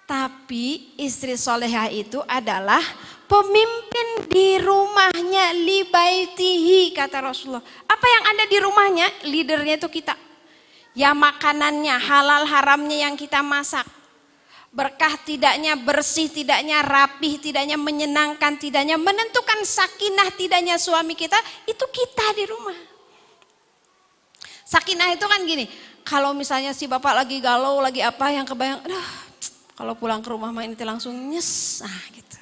Tapi istri solehah itu adalah pemimpin di rumahnya, li baitihi kata Rasulullah. Apa yang ada di rumahnya, leadernya itu kita. Ya makanannya, halal haramnya yang kita masak. Berkah tidaknya, bersih tidaknya, rapih tidaknya, menyenangkan tidaknya, menentukan sakinah tidaknya suami kita, itu kita di rumah. Sakinah itu kan gini, kalau misalnya si bapak lagi galau, lagi apa yang kebayang, aduh kalau pulang ke rumah main itu langsung nyes, gitu.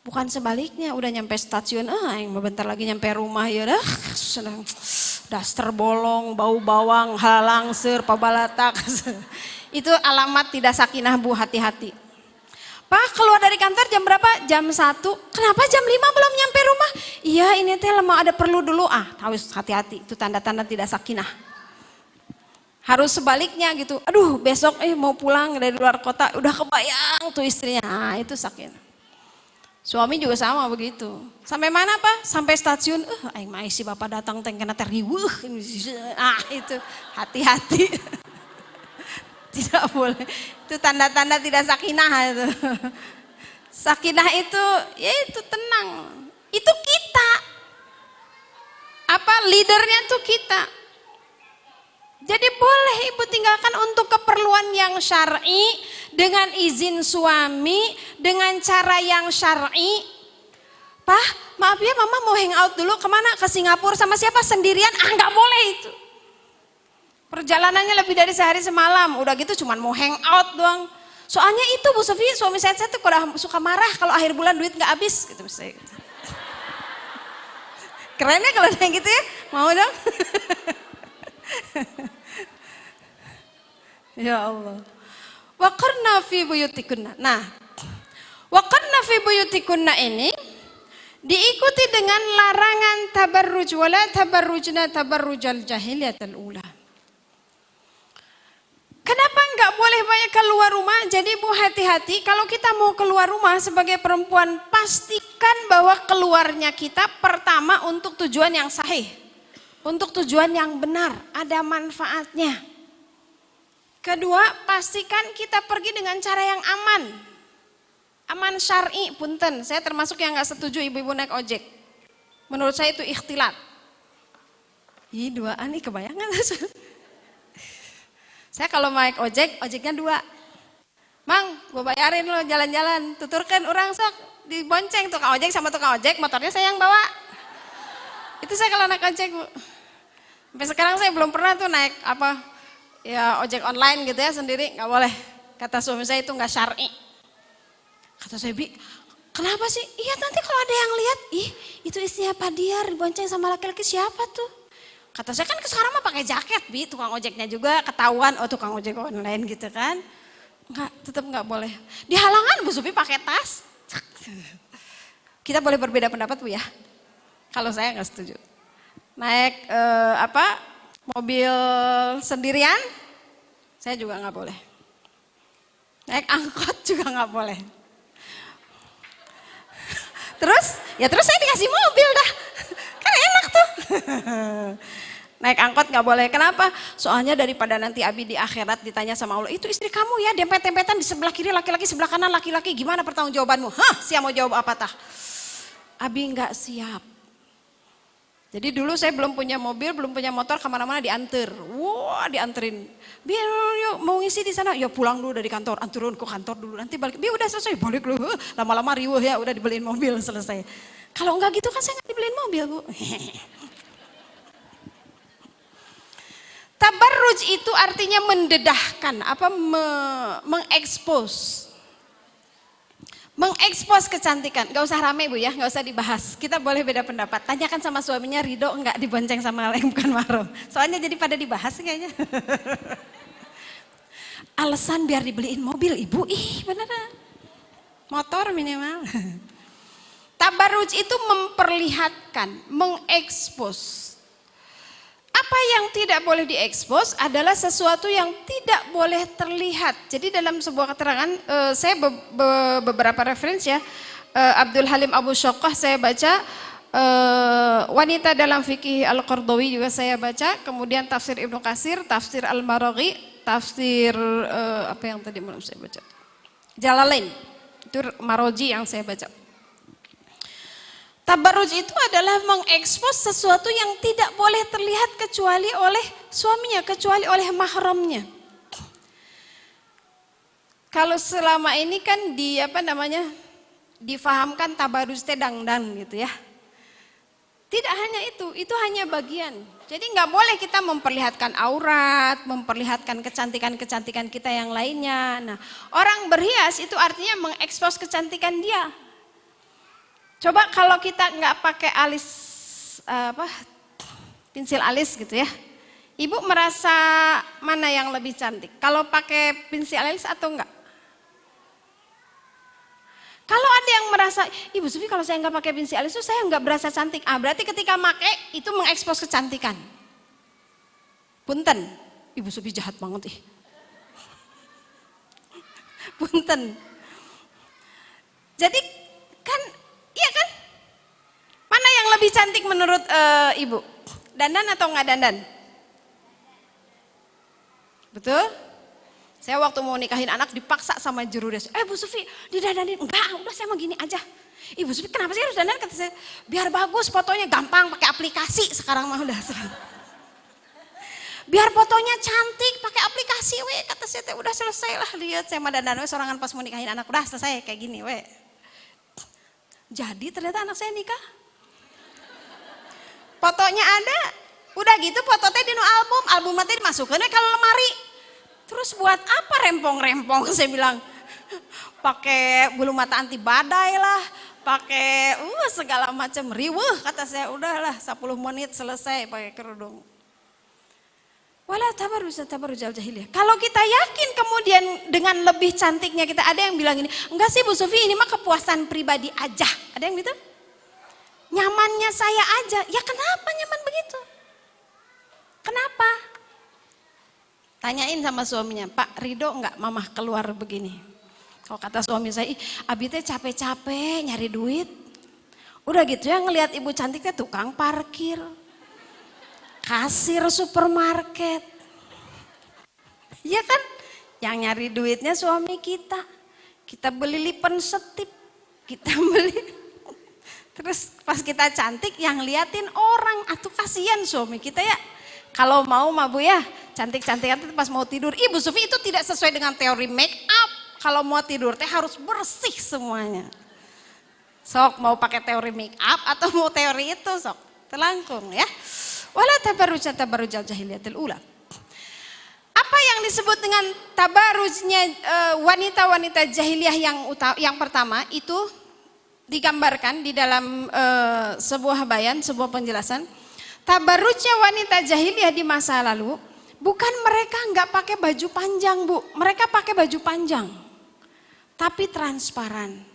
Bukan sebaliknya, udah nyampe stasiun, yang bentar lagi nyampe rumah ya dah, daster bolong, bau bawang, halangsir, pabalatak. Itu alamat tidak sakinah Bu, hati-hati. Pak keluar dari kantor jam berapa? Jam 1. Kenapa jam 5 belum nyampe rumah? Iya ini teh lemah ada perlu dulu. Harus hati-hati, itu tanda-tanda tidak sakinah. Harus sebaliknya gitu. Aduh besok mau pulang dari luar kota, udah kebayang tuh istrinya. Itu sakinah. Suami juga sama begitu. Sampai mana Pak? Sampai stasiun. Aing mah si bapak datang teh kena riweuh. Itu hati-hati. Tidak boleh. Itu tanda-tanda tidak sakinah itu. Sakinah itu ya itu tenang. Itu kita. Apa leadernya tuh kita. Jadi boleh ibu tinggalkan untuk keperluan yang syar'i, dengan izin suami, dengan cara yang syar'i. Pak, maaf ya mama mau hangout dulu, kemana? Ke Singapura sama siapa? Sendirian? Ah nggak boleh itu. Perjalanannya lebih dari sehari semalam, udah gitu cuman mau hangout doang. Soalnya itu Bu Sufi, suami saya tuh kalau suka marah kalau akhir bulan duit nggak habis gitu misalnya. Keren ya kalau kayak gitu ya, mau dong. Ya Allah. Waqarna fi buyutikunna. Nah, waqarna fi buyutikunna ini diikuti dengan larangan tabarruj wala tabarrujna tabarrujal jahiliyatul ula. Kenapa nggak boleh banyak keluar rumah? Jadi Bu hati-hati kalau kita mau keluar rumah sebagai perempuan, pastikan bahwa keluarnya kita pertama untuk tujuan yang sahih, untuk tujuan yang benar, ada manfaatnya. Kedua, pastikan kita pergi dengan cara yang aman. Aman syar'i, punten. Saya termasuk yang gak setuju ibu-ibu naik ojek. Menurut saya itu ikhtilat. Ih, duaan nih kebayangan. Saya kalau naik ojek, ojeknya 2. Mang, gue bayarin lo jalan-jalan. Tuturkan orang sok, dibonceng tukang ojek sama tukang ojek, motornya saya yang bawa. Itu saya kalau naik ojek, Bu. Sampai sekarang saya belum pernah tuh naik ya ojek online gitu ya sendiri, nggak boleh. Kata suami saya itu nggak syar'i. Kata saya, Bi, kenapa sih? Iya nanti kalau ada yang lihat, ih itu istrinya Pak Diar dibonceng sama laki-laki siapa tuh? Kata saya kan sekarang mah pakai jaket, Bi, tukang ojeknya juga ketahuan, oh tukang ojek online gitu kan? Nggak, tetap nggak boleh. Di halangan Bu Supi pakai tas. Kita boleh berbeda pendapat Bu ya. Kalau saya nggak setuju. Naik mobil sendirian, saya juga nggak boleh. Naik angkot juga nggak boleh. Terus saya dikasih mobil dah, kan enak tuh. Naik angkot nggak boleh. Kenapa? Soalnya daripada nanti Abi di akhirat ditanya sama Allah, itu istri kamu ya dempet-dempetan di sebelah kiri laki-laki, sebelah kanan laki-laki, gimana pertanggungjawabanmu? Hah, siapa mau jawab apa tah? Abi nggak siap. Jadi dulu saya belum punya mobil, belum punya motor, kemana-mana diantar. Wah dianterin. Biar yuk mau ngisi di sana, ya pulang dulu dari kantor, anturun ke kantor dulu, nanti balik. Biar udah selesai, balik dulu. Lama-lama riuh ya, udah dibeliin mobil selesai. Kalau enggak gitu kan saya nggak dibeliin mobil Bu. Tabarruj itu artinya mendedahkan, mengekspos. Mengekspos kecantikan, gak usah rame Bu ya, gak usah dibahas. Kita boleh beda pendapat, tanyakan sama suaminya ridho enggak dibonceng sama yang bukan mahram. Soalnya jadi pada dibahas kayaknya. Alasan biar dibeliin mobil Ibu, ih beneran. Motor minimal. Tabarruj itu memperlihatkan, mengekspos. Apa yang tidak boleh diekspos adalah sesuatu yang tidak boleh terlihat. Jadi dalam sebuah keterangan, saya beberapa referensi ya, Abdul Halim Abu Syoqqah saya baca, Wanita dalam Fikih Al-Qardawi juga saya baca, kemudian tafsir Ibnu Katsir, tafsir Al-Maraghi, tafsir apa yang tadi malam saya baca, Jalalain, itu Maroji yang saya baca. Tabarruj itu adalah mengekspos sesuatu yang tidak boleh terlihat kecuali oleh suaminya, kecuali oleh mahramnya. Kalau selama ini kan difahamkan tabarruj teh dangdang gitu ya. Tidak hanya itu hanya bagian. Jadi nggak boleh kita memperlihatkan aurat, memperlihatkan kecantikan-kecantikan kita yang lainnya. Nah, orang berhias itu artinya mengekspos kecantikan dia. Coba kalau kita nggak pakai alis pensil alis gitu ya, Ibu merasa mana yang lebih cantik? Kalau pakai pensil alis atau enggak? Kalau ada yang merasa, Ibu Sufi kalau saya nggak pakai pensil alis itu saya nggak berasa cantik. Berarti ketika pakai itu mengekspos kecantikan. Punten, Ibu Sufi jahat banget ih. Punten. Jadi kan iya kan? Mana yang lebih cantik menurut Ibu? Dandan atau nggak dandan? Betul? Saya waktu mau nikahin anak dipaksa sama juru des. Bu Sufi didandanin. Enggak, udah saya mau gini aja. Ibu Sufi kenapa sih harus dandan? Kata saya, biar bagus fotonya, gampang pakai aplikasi sekarang mah udah. Biar fotonya cantik, pakai aplikasi we. Kata saya teh udah selesai lah, lihat saya madandan we sorangan pas mau nikahin anak, udah selesai kayak gini we. Jadi ternyata anak saya nikah. Fotonya ada, udah gitu foto teh di album teh dimasukin ke lemari. Terus buat apa rempong-rempong? Saya bilang pakai bulu mata anti badai lah, pakai segala macam riweuh. Kata saya udahlah 10 menit selesai pakai kerudung. Wala tabarrujal jahiliyah. Kalau kita yakin kemudian dengan lebih cantiknya kita, ada yang bilang ini, enggak sih Bu Sufi, ini mah kepuasan pribadi aja. Ada yang gitu? Nyamannya saya aja. Ya kenapa nyaman begitu? Kenapa? Tanyain sama suaminya, Pak Ridho enggak mamah keluar begini? Kalau kata suami saya, abi teh capek-capek nyari duit. Udah gitu ya ngelihat ibu cantiknya tukang parkir. Kasir supermarket. Iya kan? Yang nyari duitnya suami kita. Kita beli lipen setip. Kita beli. Terus pas kita cantik yang liatin orang. Atuh kasihan suami kita ya. Kalau mau mah Bu ya, cantik-cantikan pas mau tidur. Ibu Sufi itu tidak sesuai dengan teori make up. Kalau mau tidur teh harus bersih semuanya. Sok mau pakai teori make up atau mau teori itu sok. Telangkung ya. Wala tabarrujal jahiliyatil ula. Apa yang disebut dengan tabarrujnya wanita-wanita jahiliyah yang pertama itu digambarkan di dalam sebuah bayan, sebuah penjelasan. Tabarrujnya wanita jahiliyah di masa lalu bukan mereka nggak pakai baju panjang Bu, mereka pakai baju panjang tapi transparan.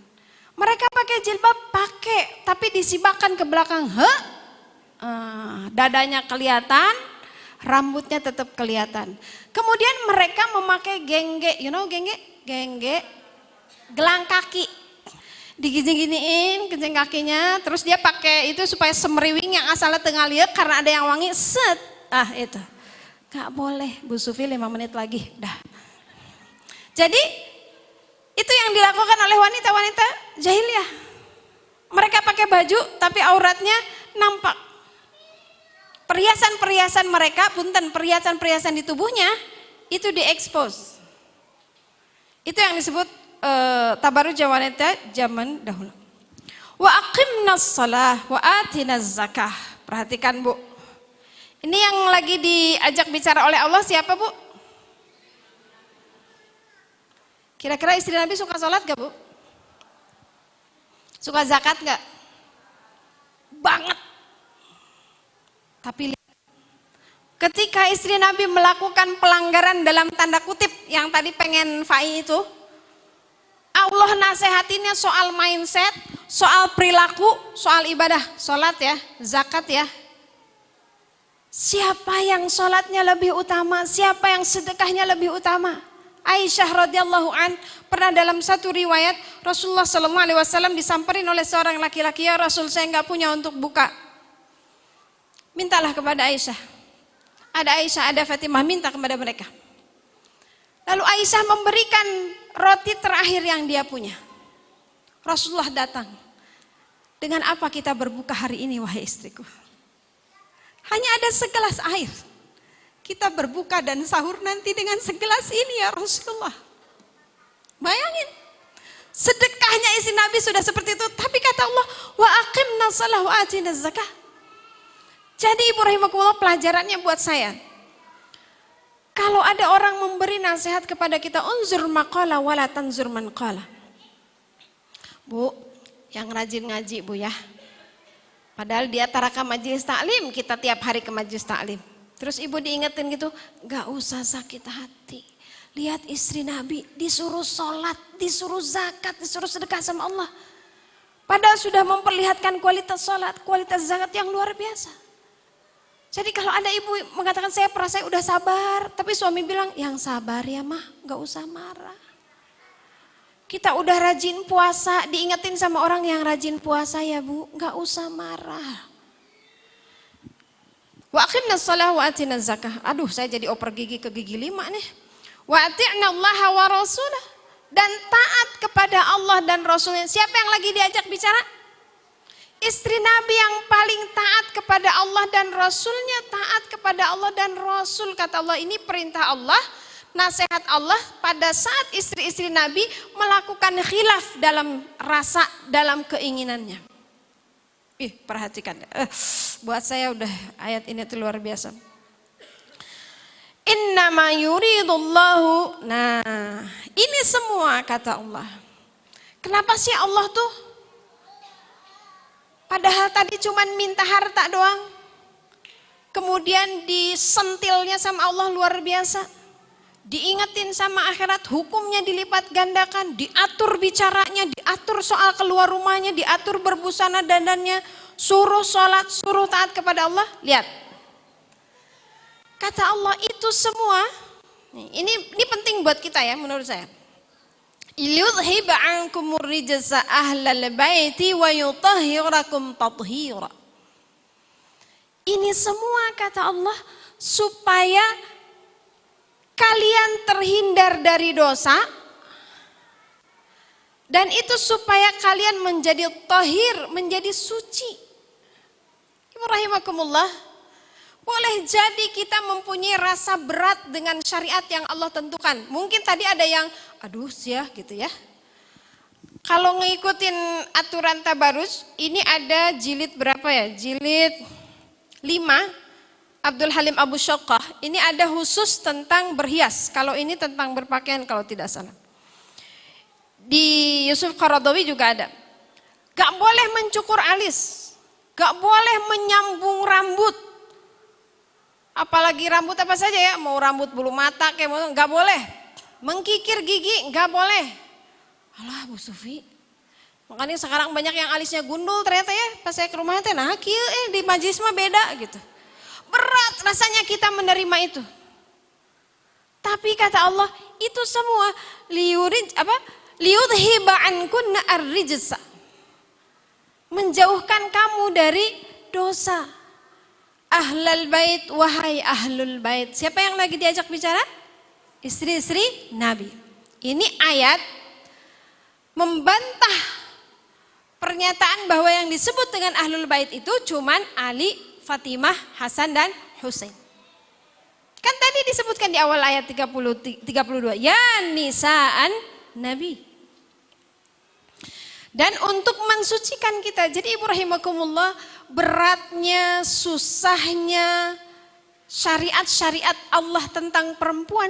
Mereka pakai jilbab pakai tapi disibakan ke belakang, dadanya kelihatan, rambutnya tetap kelihatan. Kemudian mereka memakai gengge, you know gengge? Gengge, gelang kaki. Digini-giniin kencing kakinya, terus dia pakai itu supaya semeriwing yang asalnya tengah liat karena ada yang wangi, set. Itu. Gak boleh, Bu Sufi 5 menit lagi, dah. Jadi itu yang dilakukan oleh wanita-wanita jahiliyah. Mereka pakai baju tapi auratnya nampak. Perhiasan-perhiasan mereka, perhiasan-perhiasan di tubuhnya itu diekspos. Itu yang disebut tabarruj wanita zaman dahulu. Wa aqimnas shalah wa atinaz zakah. Perhatikan Bu. Ini yang lagi diajak bicara oleh Allah siapa Bu? Kira-kira istri Nabi suka sholat gak Bu? Suka zakat gak? Banget. Tapi ketika istri Nabi melakukan pelanggaran dalam tanda kutip yang tadi pengen fai itu, Allah nasehatinnya soal mindset, soal perilaku, soal ibadah, sholat ya, zakat ya. Siapa yang sholatnya lebih utama, siapa yang sedekahnya lebih utama? Aisyah radhiyallahu an pernah dalam satu riwayat Rasulullah SAW disamperin oleh seorang laki-laki, ya Rasul saya nggak punya untuk buka. Mintalah kepada Aisyah. Ada Aisyah, ada Fatimah, minta kepada mereka. Lalu Aisyah memberikan roti terakhir yang dia punya. Rasulullah datang. Dengan apa kita berbuka hari ini wahai istriku? Hanya ada segelas air. Kita berbuka dan sahur nanti dengan segelas ini ya Rasulullah. Bayangin. Sedekahnya istri Nabi sudah seperti itu. Tapi kata Allah, wa aqimna shalah wa atina zakah. Jadi Ibu rahimakumullah, pelajarannya buat saya. Kalau ada orang memberi nasihat kepada kita, unzur maqala wala tanzur man qala. Bu, yang rajin ngaji Bu ya. Padahal dia taraka majelis taklim, kita tiap hari ke majelis taklim. Terus ibu diingetin gitu, gak usah sakit hati. Lihat istri Nabi disuruh sholat, disuruh zakat, disuruh sedekah sama Allah. Padahal sudah memperlihatkan kualitas sholat, kualitas zakat yang luar biasa. Jadi kalau ada ibu mengatakan saya udah sabar, tapi suami bilang yang sabar ya mah, gak usah marah. Kita udah rajin puasa, diingetin sama orang yang rajin puasa ya Bu, gak usah marah. Wa aqimnas shalah wa atinaz zakah. Aduh, saya jadi oper gigi ke gigi 5 nih. Wa ati'na Allah wa rasulah. Dan taat kepada Allah dan Rasulnya. Siapa yang lagi diajak bicara? Istri Nabi yang paling taat kepada Allah dan Rasulnya, taat kepada Allah dan Rasul. Kata Allah, ini perintah Allah, nasihat Allah pada saat istri-istri Nabi melakukan khilaf dalam rasa, dalam keinginannya. Perhatikan, buat saya udah ayat ini tuh luar biasa. Innama yuridullahu. Nah, ini semua kata Allah. Kenapa sih Allah tuh? Padahal tadi cuman minta harta doang. Kemudian disentilnya sama Allah luar biasa. Diingetin sama akhirat, hukumnya dilipat gandakan, diatur bicaranya, diatur soal keluar rumahnya, diatur berbusana dandannya, suruh sholat, suruh taat kepada Allah. Lihat. Kata Allah itu semua, ini penting buat kita ya menurut saya. Liyudhiba ankumur rijsa ahlal baiti wa yutahhirakum tathira. Ini semua kata Allah supaya kalian terhindar dari dosa, dan itu supaya kalian menjadi tahir, menjadi suci. Ibu rahimakumullah. Boleh jadi kita mempunyai rasa berat dengan syariat yang Allah tentukan. Mungkin tadi ada yang, aduh ya gitu ya. Kalau ngikutin aturan tabarus, ini ada jilid berapa ya? Jilid 5, Abdul Halim Abu Syaqqah. Ini ada khusus tentang berhias. Kalau ini tentang berpakaian kalau tidak salah. Di Yusuf Qaradawi juga ada. Gak boleh mencukur alis. Gak boleh menyambung rambut. Apalagi rambut apa saja ya, mau rambut bulu mata kayak mau, nggak boleh. Mengkikir gigi nggak boleh. Alah Bu Sufi, makanya sekarang banyak yang alisnya gundul ternyata ya. Pas saya ke rumahnya teh, nah kieu di majelis mah beda gitu. Berat rasanya kita menerima itu. Tapi kata Allah itu semua liyudhiba ankunna ar-rijsa, menjauhkan kamu dari dosa. Ahlul bait, wahai ahlul bait. Siapa yang lagi diajak bicara? Istri-istri Nabi. Ini ayat membantah pernyataan bahwa yang disebut dengan ahlul bait itu cuman Ali, Fatimah, Hasan dan Husain. Kan tadi disebutkan di awal ayat 32, ya nisaan Nabi. Dan untuk mensucikan kita, jadi ibu rahimakumullah, beratnya, susahnya syariat-syariat Allah tentang perempuan,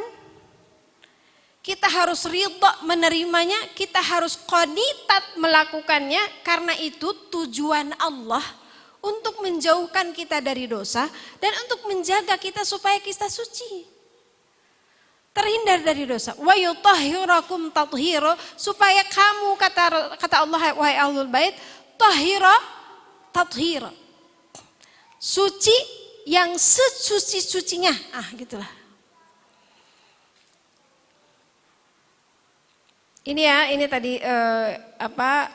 kita harus ridha menerimanya, kita harus qanitat melakukannya, karena itu tujuan Allah untuk menjauhkan kita dari dosa dan untuk menjaga kita supaya kita suci. Terhindar dari dosa. Wa yutahhirakum tathira, supaya kamu kata Allah wahai ahlul bait tahira tathira. Suci yang sesuci-sucinya. Gitulah. Ini ya, ini tadi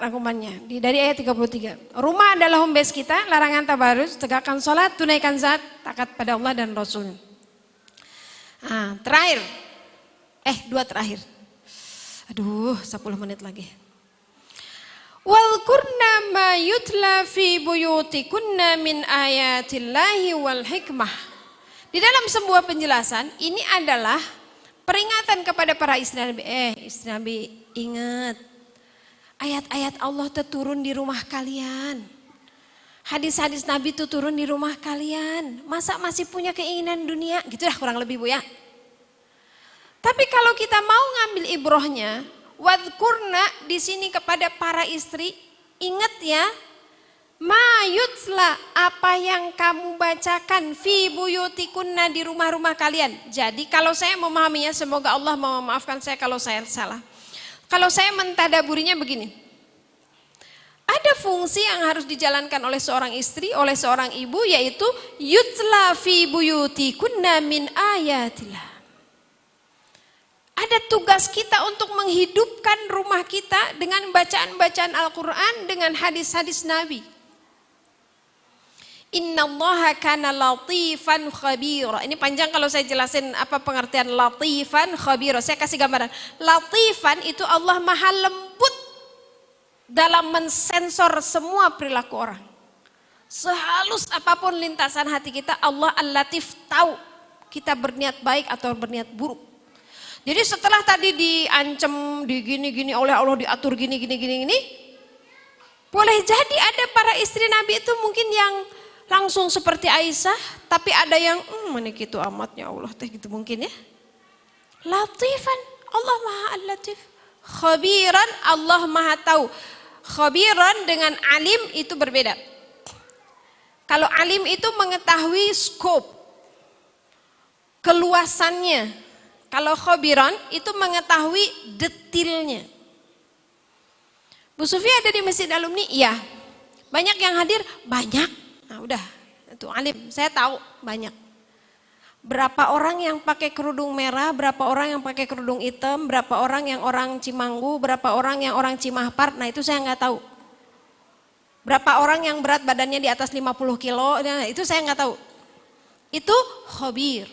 rangkumannya dari ayat 33. Rumah adalah home base kita, larangan tabarus, tegakkan sholat, tunaikan zakat, taat pada Allah dan Rasul. Terakhir. Dua terakhir. Aduh, 10 menit lagi. Wal kurna ma yutla fi buyutikunna min ayatillahi wal hikmah. Di dalam sebuah penjelasan, ini adalah peringatan kepada para istri Nabi. Istri Nabi, ingat. Ayat-ayat Allah itu turun di rumah kalian. Hadis-hadis Nabi itu turun di rumah kalian. Masa masih punya keinginan dunia? Gitu dah kurang lebih Bu ya. Tapi kalau kita mau ngambil ibrohnya, wadkurna di sini kepada para istri, ingat ya, ma yutla, apa yang kamu bacakan fi buyutikunna, di rumah-rumah kalian. Jadi kalau saya memahaminya, semoga Allah memaafkan saya kalau saya salah. Kalau saya mentadaburinya begini, ada fungsi yang harus dijalankan oleh seorang istri, oleh seorang ibu, yaitu yutla fi buyutikunna min ayatillah. Ada tugas kita untuk menghidupkan rumah kita dengan bacaan-bacaan Al-Quran, dengan hadis-hadis Nabi. Innallaha kana latifan khabira. Ini panjang kalau saya jelasin apa pengertian latifan khabira. Saya kasih gambaran. Latifan itu Allah maha lembut dalam mensensor semua perilaku orang. Sehalus apapun lintasan hati kita, Allah Al-Latif tahu kita berniat baik atau berniat buruk. Jadi setelah tadi diancam, digini-gini oleh Allah, diatur gini-gini, boleh jadi ada para istri Nabi itu mungkin yang langsung seperti Aisyah, tapi ada yang mana gitu amatnya Allah teh gitu mungkin ya. Latifan, Allah Maha Al-Latif. Khabiran, Allah Maha tahu. Khabiran dengan alim itu berbeda. Kalau alim itu mengetahui skop, keluasannya. Kalau khabiran itu mengetahui detailnya. Bu Sufi ada di Masjid Alumni? Iya. Banyak yang hadir? Banyak. Nah udah, itu alim, saya tahu banyak. Berapa orang yang pakai kerudung merah, berapa orang yang pakai kerudung hitam, berapa orang yang orang Cimanggu, berapa orang yang orang Cimahpar, nah itu saya nggak tahu. Berapa orang yang berat badannya di atas 50 kilo, nah itu saya nggak tahu. Itu khabir.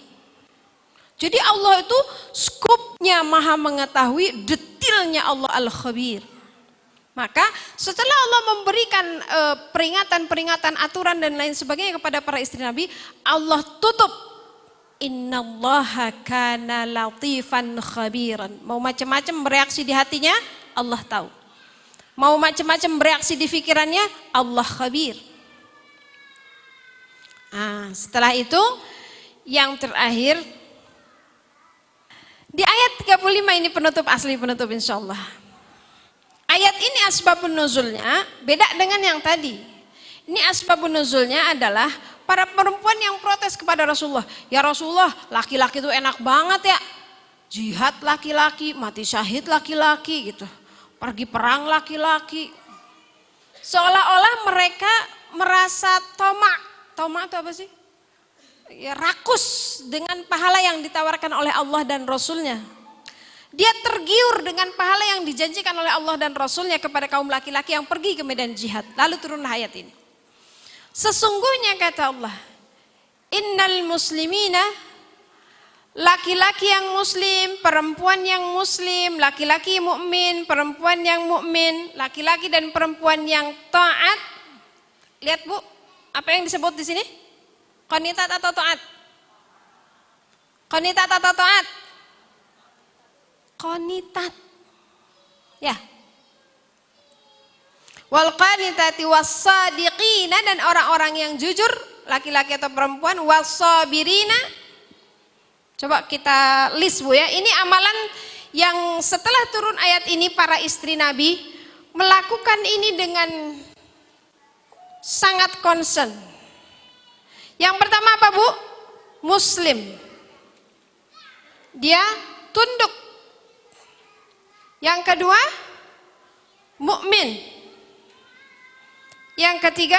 Jadi Allah itu skupnya maha mengetahui, detailnya Allah al-khabir. Maka setelah Allah memberikan peringatan-peringatan, aturan dan lain sebagainya kepada para istri Nabi, Allah tutup. Innallaha kana latifan khabiran. Mau macam-macam bereaksi di hatinya, Allah tahu. Mau macam-macam bereaksi di pikirannya, Allah khabir. Nah, setelah itu yang terakhir di ayat 35 ini penutup asli, penutup insyaallah. Ayat ini asbabun nuzulnya beda dengan yang tadi. Ini asbabun nuzulnya adalah para perempuan yang protes kepada Rasulullah. Ya Rasulullah, laki-laki itu enak banget ya. Jihad laki-laki, mati syahid laki-laki gitu. Pergi perang laki-laki. Seolah-olah mereka merasa Toma itu apa sih? Ya, rakus dengan pahala yang ditawarkan oleh Allah dan Rasulnya. Dia tergiur dengan pahala yang dijanjikan oleh Allah dan Rasulnya kepada kaum laki-laki yang pergi ke medan jihad. Lalu turunlah ayat ini. Sesungguhnya kata Allah, innal muslimina, laki-laki yang muslim, perempuan yang muslim, laki-laki mukmin, perempuan yang mukmin, laki-laki dan perempuan yang taat. Lihat Bu, apa yang disebut di sini? Qanitat atau taat? Qanitat atau taat? Qanitat. Ya. Wal qanitati was-sadiqina, dan orang-orang yang jujur, laki-laki atau perempuan, was-sabirina. Coba kita list Bu ya. Ini amalan yang setelah turun ayat ini para istri Nabi melakukan ini dengan sangat concern. Yang pertama apa Bu? Muslim. Dia tunduk. Yang kedua, mukmin. Yang ketiga,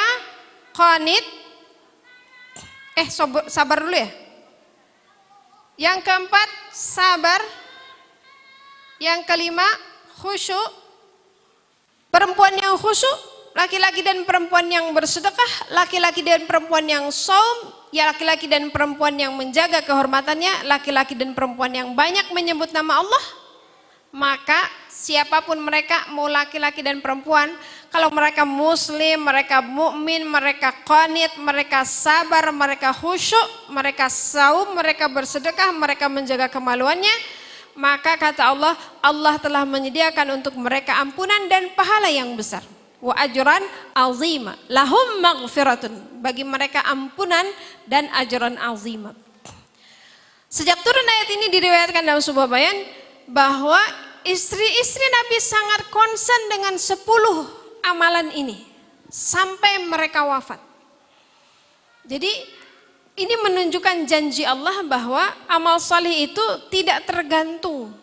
qanit. Sabar dulu ya. Yang keempat, sabar. Yang kelima, khusyuk. Perempuan yang khusyuk, laki-laki dan perempuan yang bersedekah, laki-laki dan perempuan yang shaum, ya laki-laki dan perempuan yang menjaga kehormatannya, laki-laki dan perempuan yang banyak menyebut nama Allah. Maka siapapun mereka, mau laki-laki dan perempuan, kalau mereka muslim, mereka mukmin, mereka qanit, mereka sabar, mereka khusyuk, mereka saum, mereka bersedekah, mereka menjaga kemaluannya, maka kata Allah, Allah telah menyediakan untuk mereka ampunan dan pahala yang besar. Wa ajran azima, lahum maghfiratun, bagi mereka ampunan dan ajran azima. Sejak turun ayat ini diriwayatkan dalam sebuah bayan bahwa istri-istri Nabi sangat concern dengan 10 amalan ini sampai mereka wafat. Jadi ini menunjukkan janji Allah bahwa amal salih itu tidak tergantung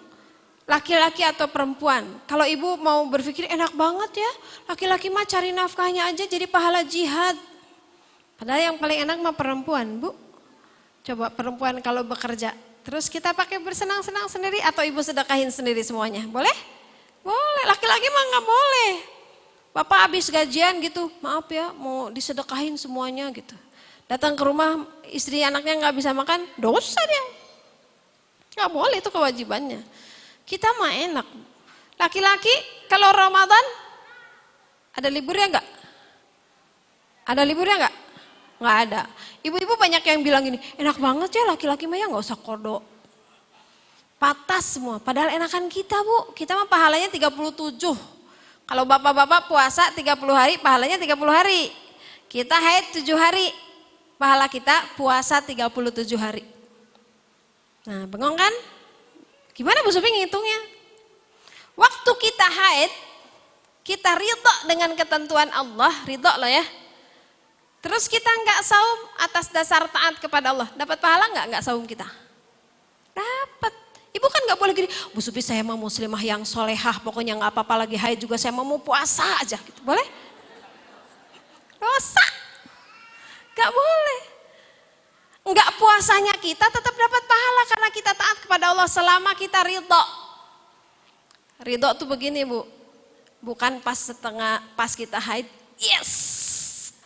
laki-laki atau perempuan. Kalau ibu mau berpikir enak banget ya, laki-laki mah cari nafkahnya aja jadi pahala jihad. Padahal yang paling enak mah perempuan, Bu. Coba perempuan kalau bekerja, terus kita pakai bersenang-senang sendiri atau ibu sedekahin sendiri semuanya, boleh? Boleh, laki-laki mah nggak boleh. Bapak habis gajian gitu, maaf ya mau disedekahin semuanya gitu. Datang ke rumah istri anaknya nggak bisa makan, dosa dia. Nggak boleh, itu kewajibannya. Kita mah enak. Laki-laki kalau Ramadan ada liburnya nggak? Ada liburnya nggak? Nggak ada. Ibu-ibu banyak yang bilang gini, enak banget ya laki-laki mah ya nggak usah kodok. Patas semua, padahal enakan kita bu, kita mah pahalanya 37. Kalau bapak-bapak puasa 30 hari, pahalanya 30 hari. Kita haid 7 hari, pahala kita puasa 37 hari. Nah bengong kan? Gimana Bu Supi ngitungnya? Waktu kita haid, kita ridho dengan ketentuan Allah, ridho lah ya. Terus kita nggak saum atas dasar taat kepada Allah, dapat pahala nggak saum kita? Dapat. Ibu kan nggak boleh gini, Bu Supi saya mau muslimah yang solehah, pokoknya nggak apa-apa lagi haid juga saya mau puasa aja, gitu. Boleh? Dosa, nggak boleh. Nggak puasanya kita tetap dapat pahala karena kita taat kepada Allah selama kita ridho. Ridho tuh begini Bu, bukan pas kita haid, yes,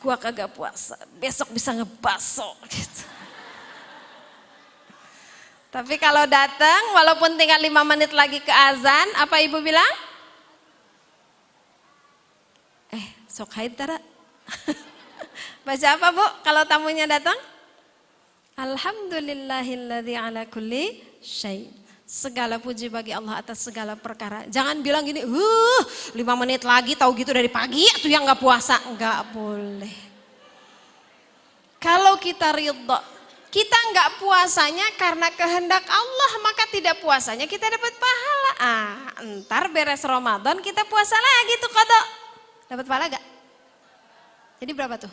gua kagak puasa, besok bisa ngebaso gitu. Tapi kalau datang walaupun tinggal 5 menit lagi ke azan, apa ibu bilang? Sok haid tara. Baca apa Bu kalau tamunya datang? Alhamdulillahilladzi ala kulli syai. Segala puji bagi Allah atas segala perkara. Jangan bilang gini, 5 menit lagi tahu gitu dari pagi tuh yang nggak puasa. Nggak boleh. Kalau kita ridho, kita nggak puasanya karena kehendak Allah, maka tidak puasanya kita dapat pahala. Ntar beres Ramadan kita puasa lagi tuh qada. Dapat pahala gak? Jadi berapa tuh?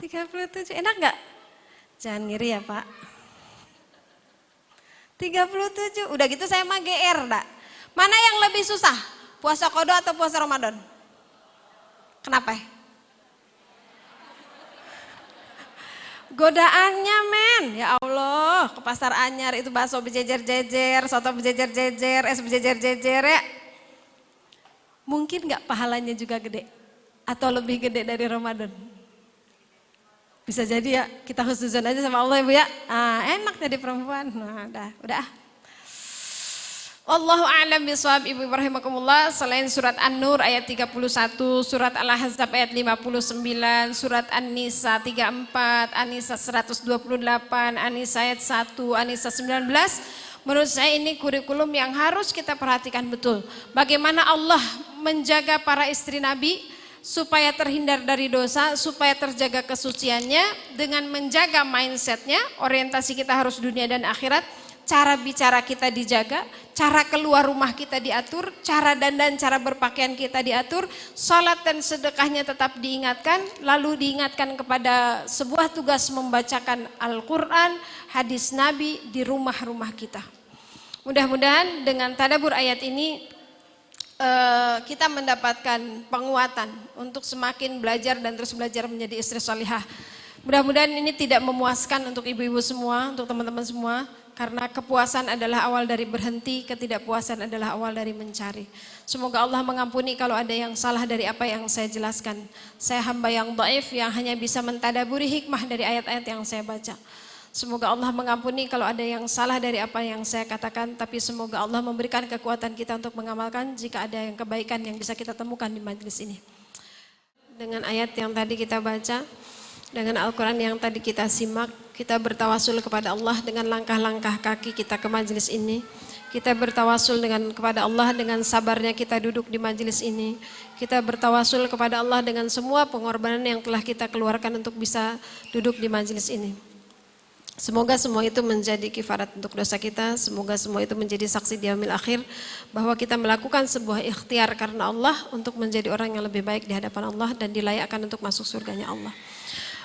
37, enak gak? Jangan ngiri ya Pak. 37, udah gitu saya mah GR dah. Mana yang lebih susah? Puasa qada atau puasa Ramadan? Kenapa? Godaannya men, ya Allah, ke pasar anyar itu bakso berjejer-jejer, soto berjejer-jejer, es berjejer-jejer ya. Mungkin gak pahalanya juga gede? Atau lebih gede dari Ramadan? Bisa jadi ya, kita husnuzon aja sama Allah ya Bu ya. Enak jadi perempuan. Nah, udah. Wallahu a'lam bishawab. Ibu rahimakumullah. Selain surat An-Nur ayat 31, surat Al-Ahzab ayat 59, surat An-Nisa 34, An-Nisa 128, An-Nisa ayat 1, An-Nisa 19. Menurut saya ini kurikulum yang harus kita perhatikan betul. Bagaimana Allah menjaga para istri Nabi supaya terhindar dari dosa, supaya terjaga kesuciannya dengan menjaga mindsetnya, orientasi kita harus dunia dan akhirat, cara bicara kita dijaga, cara keluar rumah kita diatur, cara dandan, cara berpakaian kita diatur, salat dan sedekahnya tetap diingatkan, lalu diingatkan kepada sebuah tugas membacakan Al-Quran, hadis Nabi di rumah-rumah kita. Mudah-mudahan dengan tadabbur ayat ini kita mendapatkan penguatan untuk semakin belajar dan terus belajar menjadi istri salihah. Mudah-mudahan ini tidak memuaskan untuk ibu-ibu semua, untuk teman-teman semua, karena kepuasan adalah awal dari berhenti, ketidakpuasan adalah awal dari mencari. Semoga Allah mengampuni kalau ada yang salah dari apa yang saya jelaskan. Saya hamba yang dhaif yang hanya bisa mentadaburi hikmah dari ayat-ayat yang saya baca. Semoga Allah mengampuni kalau ada yang salah dari apa yang saya katakan, tapi semoga Allah memberikan kekuatan kita untuk mengamalkan jika ada yang kebaikan yang bisa kita temukan di majelis ini. Dengan ayat yang tadi kita baca, dengan Al-Quran yang tadi kita simak, kita bertawasul kepada Allah dengan langkah-langkah kaki kita ke majelis ini. Kita bertawasul kepada Allah dengan sabarnya kita duduk di majelis ini. Kita bertawasul kepada Allah dengan semua pengorbanan yang telah kita keluarkan untuk bisa duduk di majelis ini. Semoga semua itu menjadi kifarat untuk dosa kita. Semoga semua itu menjadi saksi di yaumil akhir bahwa kita melakukan sebuah ikhtiar karena Allah untuk menjadi orang yang lebih baik di hadapan Allah dan dilayakkan untuk masuk surganya Allah.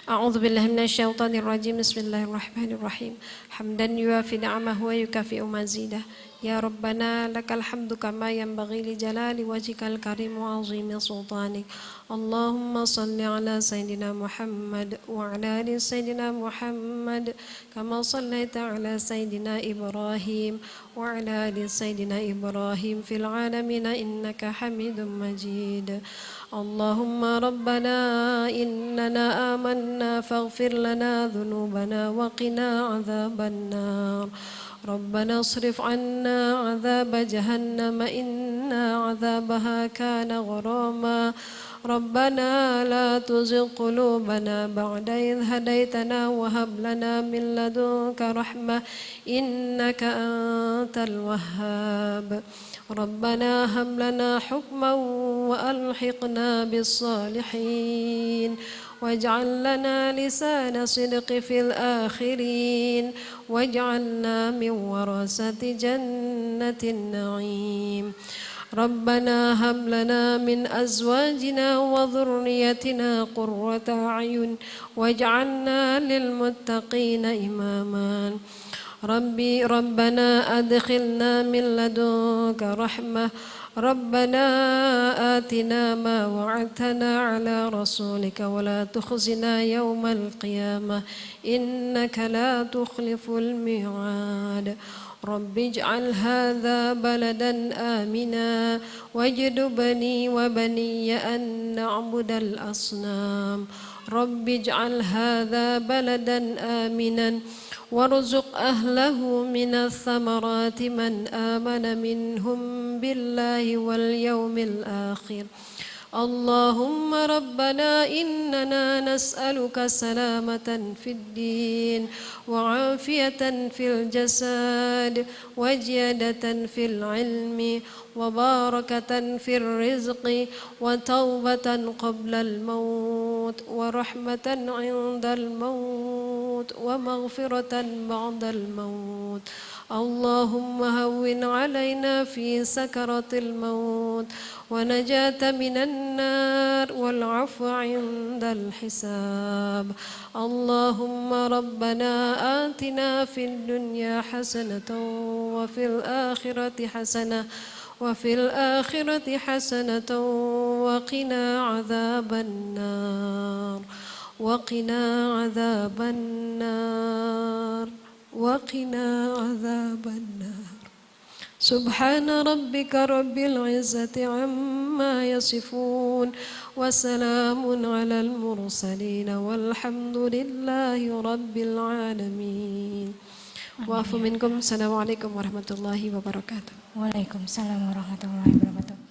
A'udzubillahi minasyaitonirrajim. Bismillahirrahmanirrahim. Hamdan yuwafi ni'amahu wa yukafi'u mazidah. Ya Rabbana lakal hamdu kama yanbaghi li jalali wajhikal karim wa 'azimi sultanik. Allahumma salli ala sayyidina Muhammad wa ala ali sayyidina Muhammad kama sallaita ala sayyidina Ibrahim wa ala ali sayyidina Ibrahim fil alamin innaka Hamidum Majid. Allahumma rabbana innana amanna faghfir lana dhunubana wa qina 'adzabannar. ربنا اصرف عنا عذاب جهنم إن عذابها كان غراما ربنا لا تزغ قلوبنا بعد إذ هديتنا وهب لنا من لدنك رحمة إنك أنت الوهاب ربنا هب لنا حكما وألحقنا بالصالحين واجعل لنا لسان صدق في الآخرين واجعلنا من ورثة جنة النعيم ربنا هب لنا من أزواجنا وذريتنا قرة أعين واجعلنا للمتقين إماما ربنا أدخلنا من لدنك رحمة ربنا آتنا ما وعدتنا على رسولك ولا تخزنا يوم القيامة إنك لا تخلف الميعاد رب اجعل هذا بلدا آمنا واجنبني وبني أن نعبد الأصنام رب اجعل هذا بلدا آمنا وارزق أهله من الثمرات من آمن منهم بالله واليوم الآخر اللهم ربنا إننا نسألك سلامة في الدين وعافية في الجسد وزيادة في العلم وبركة في الرزق وتوبة قبل الموت ورحمة عند الموت ومغفرة بعد الموت اللهم هون علينا في سكرة الموت ونجاة من النار والعفو عند الحساب اللهم ربنا آتنا في الدنيا حسنة وفي الآخرة حسنة وقنا عذاب النار وقنا عذاب النار وقنا عذاب النار سبحان ربك رب العزة عما يصفون وسلام على المرسلين والحمد لله رب العالمين وعفو منكم السلام عليكم ورحمة الله وبركاته Waalaikumsalam warahmatullahi wabarakatuh.